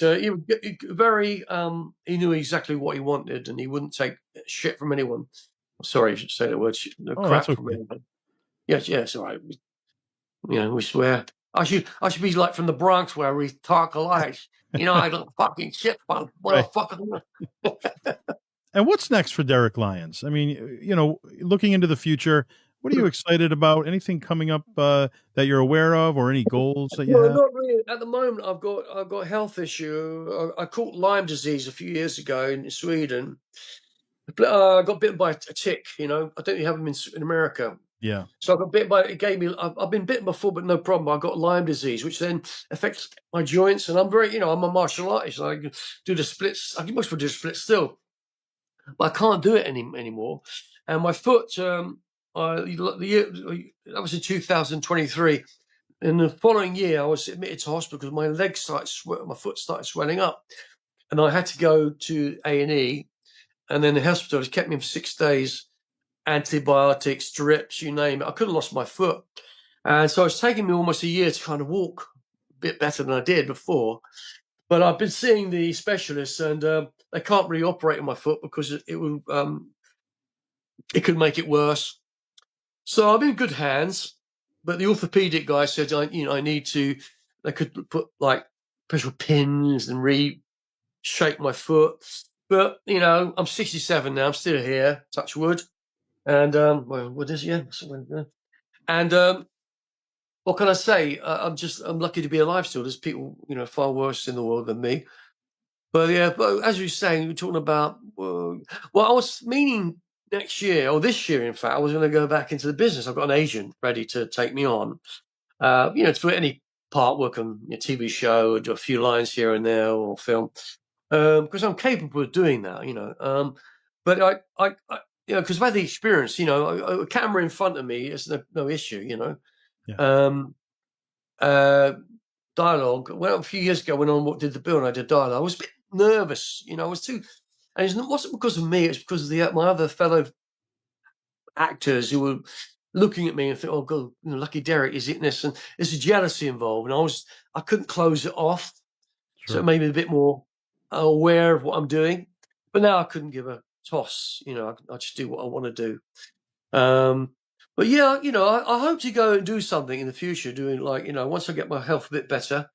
he knew exactly what he wanted, and he wouldn't take shit from anyone. Sorry, I should say that word. Crap from anyone. Yes, all right. We swear. I should be like from the Bronx where we talk alike. I don't fucking shit, motherfucker. And what's next for Derek Lyons? I mean, looking into the future, What are you excited about? Anything coming up that you're aware of, or any goals that you Well, have? not really. At the moment, I've got a health issue. I caught Lyme disease a few years ago in Sweden. I got bitten by a tick. I don't think you have them in America. Yeah, So I got bitten by it. It gave me. I've been bitten before, but no problem. I got Lyme disease, which then affects my joints. And I'm very, I'm a martial artist. I can do the splits. I can most do the splits still, but I can't do it anymore. And my foot. The year that was in 2023. In the following year, I was admitted to hospital because my legs started, my foot started swelling up, and I had to go to A&E. And then the hospital just kept me for 6 days, antibiotics, drips, you name it. I could have lost my foot, and so it's taken me almost a year to kind of walk a bit better than I did before. But I've been seeing the specialists, and they can't really operate on my foot because it could make it worse. So I'm in good hands, but the orthopedic guy said I need to. They could put like special pins and reshape my foot, but I'm 67 now. I'm still here, touch wood. And well, what is yeah? And what can I say? I'm lucky to be alive still. There's people far worse in the world than me. But yeah, but as you were saying, you're talking about well, I was meaning next year or this year, in fact, I was going to go back into the business. I've got an agent ready to take me on. For any part work on a TV show, or do a few lines here and there, or film, because I'm capable of doing that. But because I've had the experience. A camera in front of me is no issue. yeah, Um, uh, Dialogue. Well, a few years ago, when I did the bill and I did dialogue, I was a bit nervous. I was too, and it wasn't because of me. It's because of my other fellow actors who were looking at me and think, "Oh God, Lucky Derek is in this," and there's a jealousy involved, and I couldn't close it off, so it sure. made me a bit more aware of what I'm doing. But now I couldn't give a toss. I just do what I want to do. But yeah, I hope to go and do something in the future. Doing like once I get my health a bit better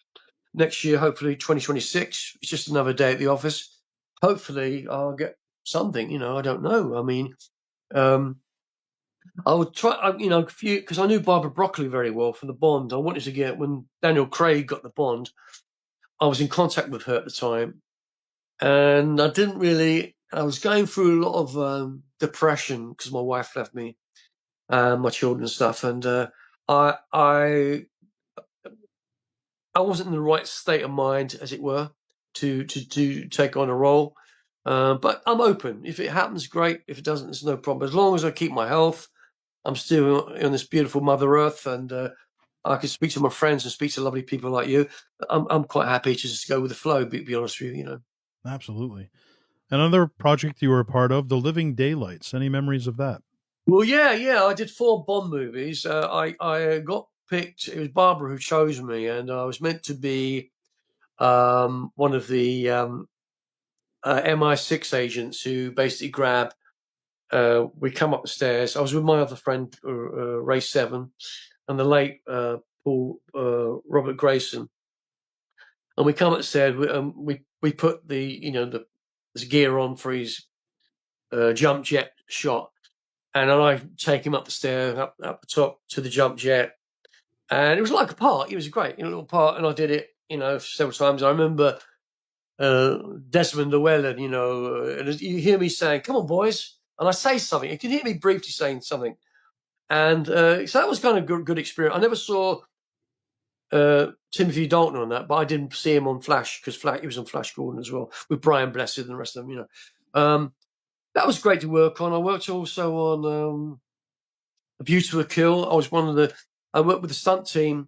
next year, hopefully 2026. It's just another day at the office. Hopefully, I'll get something. I don't know. I mean, um, I would try. Because I knew Barbara Broccoli very well from the Bond. I wanted to get when Daniel Craig got the Bond. I was in contact with her at the time, and I didn't really. I was going through a lot of depression because my wife left me, and my children and stuff, and I I I wasn't in the right state of mind, as it were, to take on a role. But I'm open. If it happens, great. If it doesn't, it's no problem. As long as I keep my health, I'm still on this beautiful Mother Earth, and I can speak to my friends and speak to lovely people like you. I'm quite happy to just go with the flow. Be honest with you. Absolutely. Another project you were a part of, The Living Daylights. Any memories of that? Well, yeah. I did 4 Bond movies. I got picked. It was Barbara who chose me, and I was meant to be one of the MI6 agents who basically grab. We come up the stairs. I was with my other friend, Ray Seven, and the late Paul Robert Grayson. And we come up the stairs. We put this gear on for his jump jet shot, and then I take him up the stairs, up the top to the jump jet, and it was like a part. It was a great little part, and I did it, several times. I remember Desmond Llewellyn, and you hear me saying, "Come on, boys," and I say something. You can hear me briefly saying something, and so that was kind of good experience. I never saw Timothy Dalton on that, but I didn't see him on Flash because he was on Flash Gordon as well with Brian Blessed and the rest of them. That was great to work on. I worked also on A View to a Kill. I worked with the stunt team,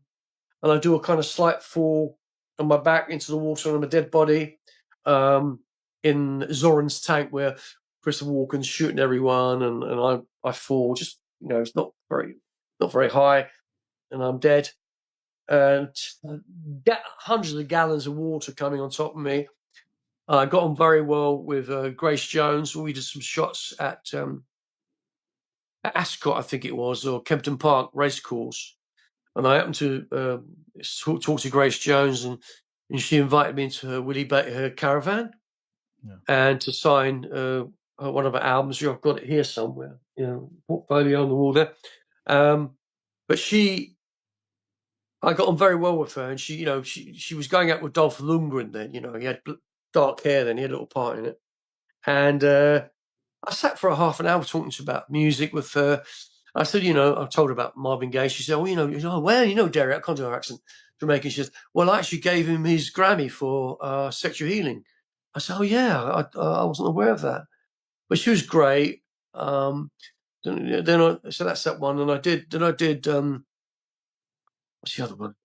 and I do a kind of slight fall on my back into the water on a dead body in Zoran's tank where Christopher Walken's shooting everyone, and I fall. Just it's not very high, and I'm dead. And get hundreds of gallons of water coming on top of me. I got on very well with Grace Jones. We did some shots at Ascot, I think it was, or Kempton Park Racecourse. And I happened to talk to Grace Jones, and she invited me into her caravan Yeah. and to sign one of her albums. I've got it here somewhere, portfolio on the wall there. But I got on very well with her, and she was going out with Dolph Lundgren then. He had dark hair then. He had a little part in it, and I sat for a half an hour talking to her about music with her. I said, I told her about Marvin Gaye. She said, well, Derek, I can't do her accent, Jamaican. She says, well, I actually gave him his Grammy for sexual healing. I said, oh yeah, I wasn't aware of that, but she was great. So that's that one, and I did. What's the other one?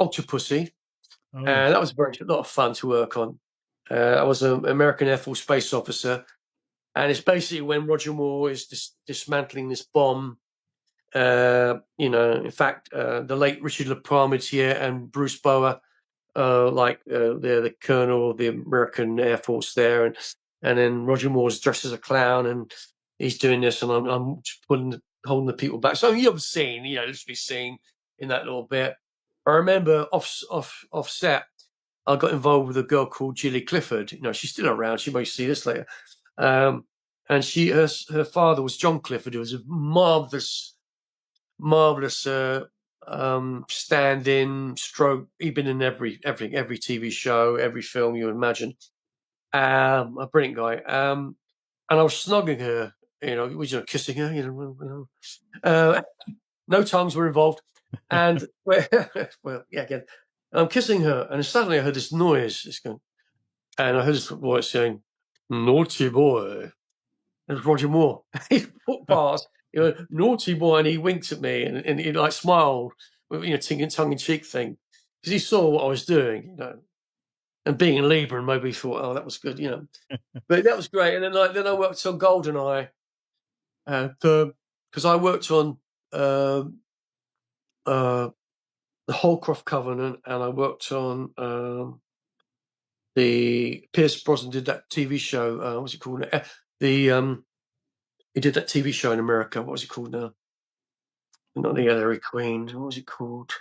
Octopussy. Oh, That was a lot of fun to work on. I was an American Air Force space officer, and it's basically when Roger Moore is dismantling this bomb. In fact, the late Richard LeParmentier and Bruce Bower, they're the colonel of the American Air Force there, and then Roger Moore's dressed as a clown, and he's doing this, and I'm holding the people back. So you've seen, let's be seen in that little bit. I remember off set, I got involved with a girl called Gilly Clifford. She's still around. She may see this later. And her father was John Clifford, who was a marvelous stand-in stroke. He'd been in every TV show, every film you imagine. A brilliant guy. And I was snogging her, kissing her, no tongues were involved. And again, I'm kissing her, and suddenly I heard this noise. It's going, and I heard this voice saying, "Naughty boy." It was Roger Moore. He walked past, naughty boy, and he winked at me, and he like smiled with tongue in cheek thing, because he saw what I was doing, and being a Libra, and maybe thought, oh, that was good, But that was great. And then I worked on GoldenEye, because I worked on the Holcroft Covenant, and I worked on the Pierce Brosnan did that TV show. What's it called? He did that TV show in America. What was it called now? Not the Ellery Queen. What was it called?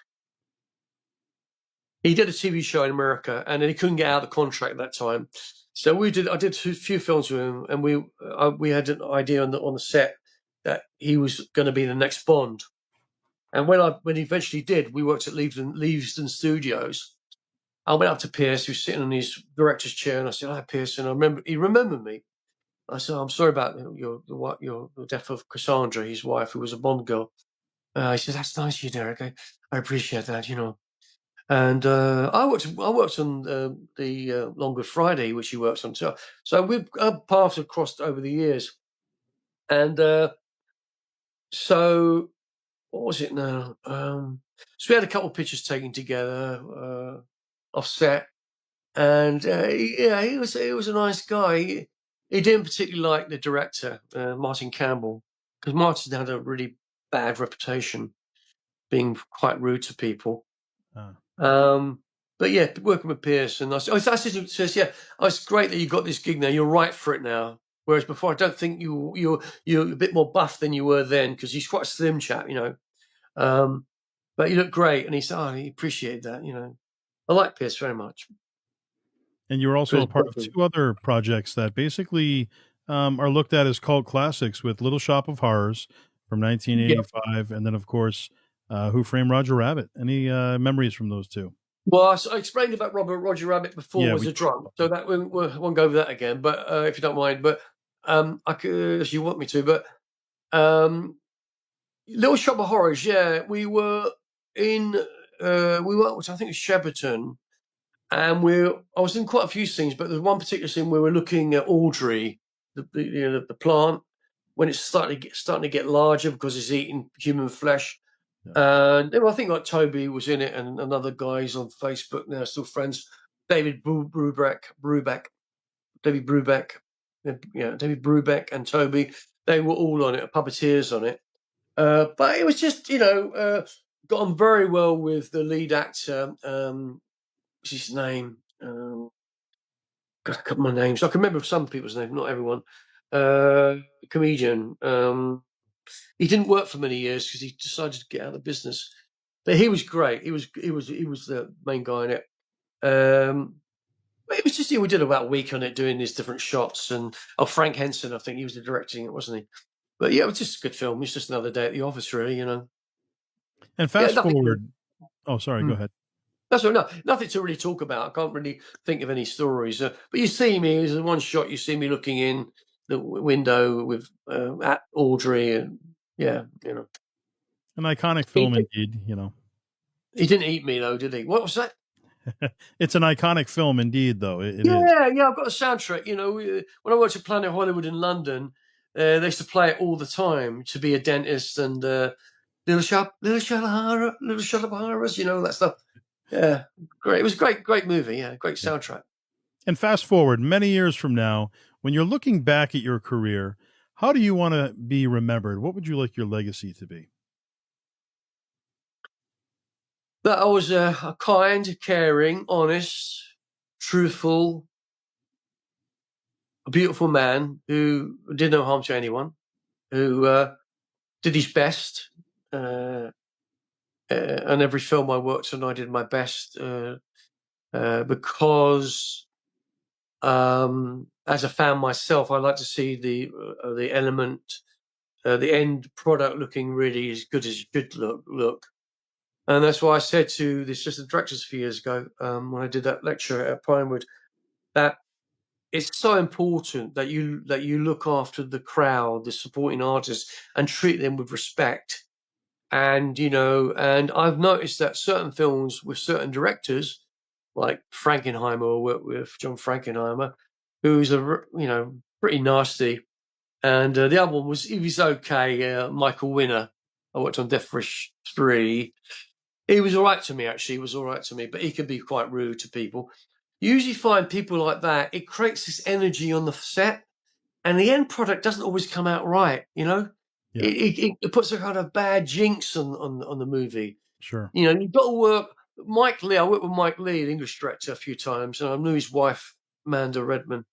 He did a TV show in America, and then he couldn't get out of the contract at that time. So I did a few films with him, and we had an idea on the set that he was going to be the next Bond. And when he eventually did, we worked at Leavesden Studios. I went up to Pierce, who was sitting on his director's chair, and I said, "Hi, Pierce." And he remembered me. I said, "I'm sorry about the death of Cassandra, his wife, who was a Bond girl." He said, "That's nice of you, Derek. I appreciate that, And I worked on the Long Good Friday, which he worked on too. So our paths have crossed over the years. And so what was it now? So we had a couple of pictures taken together off set, and he was a nice guy. He didn't particularly like the director, Martin Campbell, because Martin had a really bad reputation, being quite rude to people. But yeah, working with Pierce, and I says, "Yeah, oh, it's great that you got this gig now. You're right for it now. Whereas before, I don't think you're a bit more buff than you were then, because he's quite a slim chap, But you look great." And he said, "Oh, he appreciated that, I like Pierce very much." and you were also a part of two other projects that basically are looked at as cult classics, with Little Shop of Horrors from 1985, and then, of course, Who Framed Roger Rabbit. Any memories from those two? Well, I explained about Roger Rabbit before Yeah, as we a drunk, so that we won't go over that again. But if you don't mind, but I could, if you want me to, but Little Shop of Horrors, yeah, we were in, which I think is Shepperton, and I was in quite a few scenes, but there's one particular scene where we're looking at Audrey, the plant, when it's starting to get larger because it's eating human flesh. And I think like Toby was in it, and another guy's on Facebook now, still friends. David Brubeck, David Brubeck and Toby. They were all on it, puppeteers on it. But it was just, got on very well with the lead actor. What's his name? Got a couple of names. I can remember some people's names, not everyone. Comedian. He didn't work for many years because he decided to get out of the business. But he was great. He was the main guy in it. But it was just, we did about a week on it, doing these different shots. And Frank Henson, I think he was the directing it, wasn't he? But yeah, it was just a good film. It's just another day at the office, really. And Yeah, fast nothing. forward. Oh, sorry. Go Hmm. ahead. That's no, nothing to really talk about. I can't really think of any stories. But you see me, there's one shot, you see me looking in the window with at Audrey, and yeah, An iconic he, film, indeed. You know, he didn't eat me though, did he? What was that? it's an iconic film, indeed. Though it is. Yeah. I've got a soundtrack. When I worked at Planet Hollywood in London, they used to play it all the time. To Be a Dentist and Little Shop of Horrors. That stuff. Yeah, great. It was a great movie. Yeah, great Yeah. soundtrack. And fast forward many years from now, when you're looking back at your career, how do you want to be remembered? What would you like your legacy to be? That I was a kind, caring, honest, truthful, a beautiful man who did no harm to anyone, who did his best. And every film I worked on, I did my best because, as a fan myself, I like to see the element, the end product looking really as good as it should look. And that's why I said to the assistant directors a few years ago, when I did that lecture at Pinewood, that it's so important that you look after the crowd, the supporting artists, and treat them with respect. And I've noticed that certain films with certain directors, like Frankenheimer, I worked with John Frankenheimer, who's pretty nasty. And the other one he was okay. Michael Winner. I worked on Death Wish 3. He was all right to me, actually. He was all right to me, but he can be quite rude to people. You usually find people like that, it creates this energy on the set, and the end product doesn't always come out right, Yeah, It puts a kind of bad jinx on the movie. sure. You've got to work. Mike Lee, I worked with Mike Lee, the English director, a few times, and I knew his wife, Amanda Redman.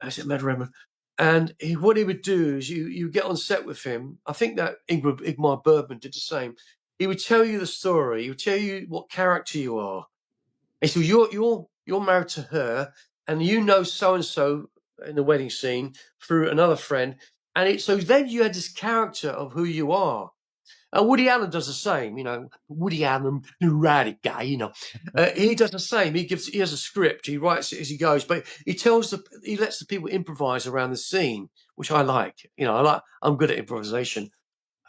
Is it Amanda Redman? And what he would do is you get on set with him. I think that Ingmar Bergman did the same. He would tell you the story. He would tell you what character you are. And so you're married to her, and so and so in the wedding scene through another friend, so then you had this character of who you are. Woody Allen does the same, Woody Allen, neurotic guy, he does the same. He has a script, he writes it as he goes, but he lets the people improvise around the scene, which I like. I'm good at improvisation.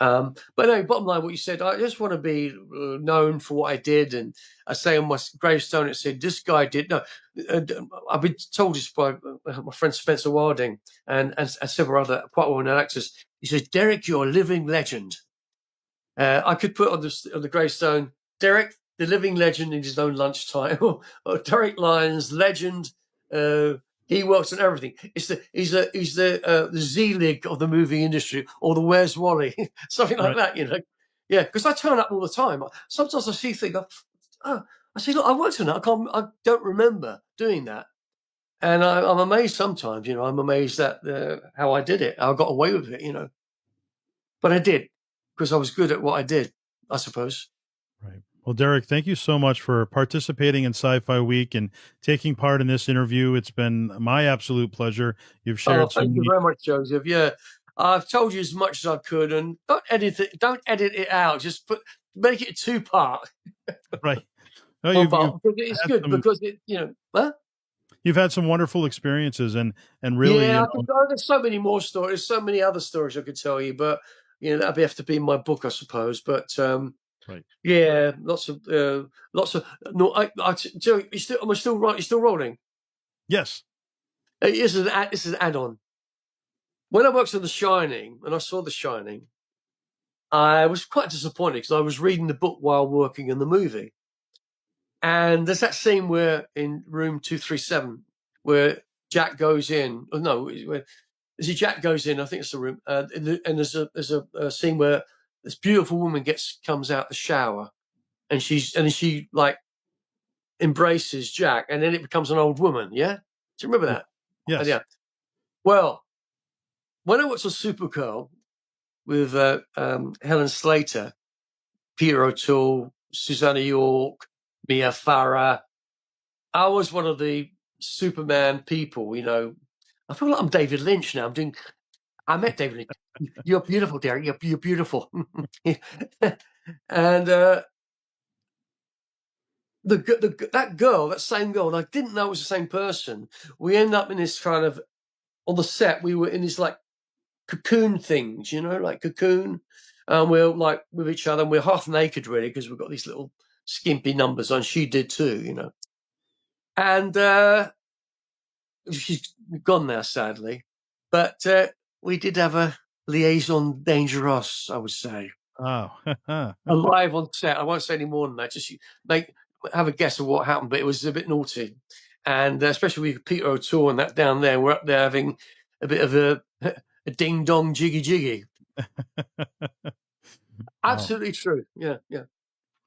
But no, bottom line, what you said, I just want to be known for what I did. And I say on my gravestone, it said, this guy did. No, I've been told this by my friend Spencer Wilding and several other quite well-known actors. He says, Derek, you're a living legend. I could put on the gravestone, Derek, the living legend in his own lunchtime, or Derek Lyons, legend. He works on everything. He's the Z-League of the movie industry, or the Where's Wally, something like Right. that. Yeah, because I turn up all the time. Sometimes I see things. I see, look, I worked on that. I don't remember doing that, and I'm amazed sometimes. I'm amazed at how I did it. I got away with it. But I did, because I was good at what I did, I suppose. Right. Well, Derek, thank you so much for participating in Sci-Fi Week and taking part in this interview. It's been my absolute pleasure. You've Oh, shared so thank you many. very much, Joseph. Yeah, I've told you as much as I could, and don't edit it out. Just make it a two-part. Right. No, One you've part. It's had good some because huh? you've had some wonderful experiences and really, Yeah, there's so many more stories. So many other stories I could tell you, but that'd have to be in my book, I suppose. But right. yeah, lots of. No, Joe, am I still right? You're still rolling. Yes. This is an add-on. When I worked on The Shining, and I saw The Shining, I was quite disappointed because I was reading the book while working in the movie. And there's that scene where in room 237 where Jack goes in. Oh, no, Jack goes in. I think it's the room. And there's a scene where this beautiful woman comes out the shower, and she like embraces Jack, and then it becomes an old woman. Yeah, do you remember Yeah. that? Yes. Yeah. Well, when I watched on Supergirl with Helen Slater, Peter O'Toole, Susanna York, Mia Farrow, I was one of the Superman people. I feel like I'm David Lynch now. I met David. You're beautiful, Derek. You're beautiful. And that girl, that same girl, and I didn't know it was the same person. We end up in this kind of, on the set, we were in this like cocoon things, like cocoon. And we're like with each other, and we're half naked really, because we've got these little skimpy numbers on. She did too. And she's gone now, sadly. But we did have a liaison dangerous, I would say. Oh, Alive on set. I won't say any more than that. Just have a guess of what happened, but it was a bit naughty. And especially with Peter O'Toole and that down there, we're up there having a bit of a ding dong jiggy jiggy. Absolutely true. Yeah.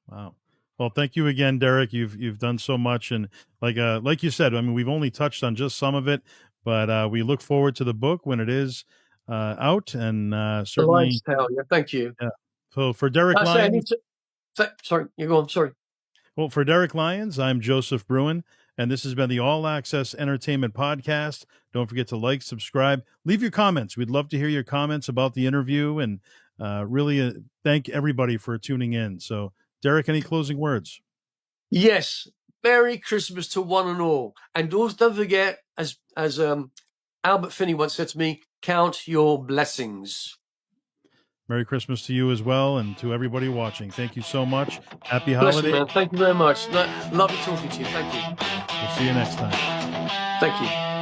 Wow. Well, thank you again, Derek. You've done so much, and like you said, I mean, we've only touched on just some of it, but we look forward to the book when it is out, and certainly. Yeah, thank you. Yeah. So for Derek Lyons, sorry, you go on. Sorry. Well, for Derek Lyons, I'm Joseph Bruen, and this has been the All Access Entertainment Podcast. Don't forget to like, subscribe, leave your comments. We'd love to hear your comments about the interview, and really thank everybody for tuning in. So, Derek, any closing words? Yes. Merry Christmas to one and all. And also don't forget, as Albert Finney once said to me, count your blessings. Merry Christmas to you as well, and to everybody watching. Thank you so much. Happy holidays. Man. Thank you very much. Lovely talking to you. Thank you. We'll see you next time. Thank you.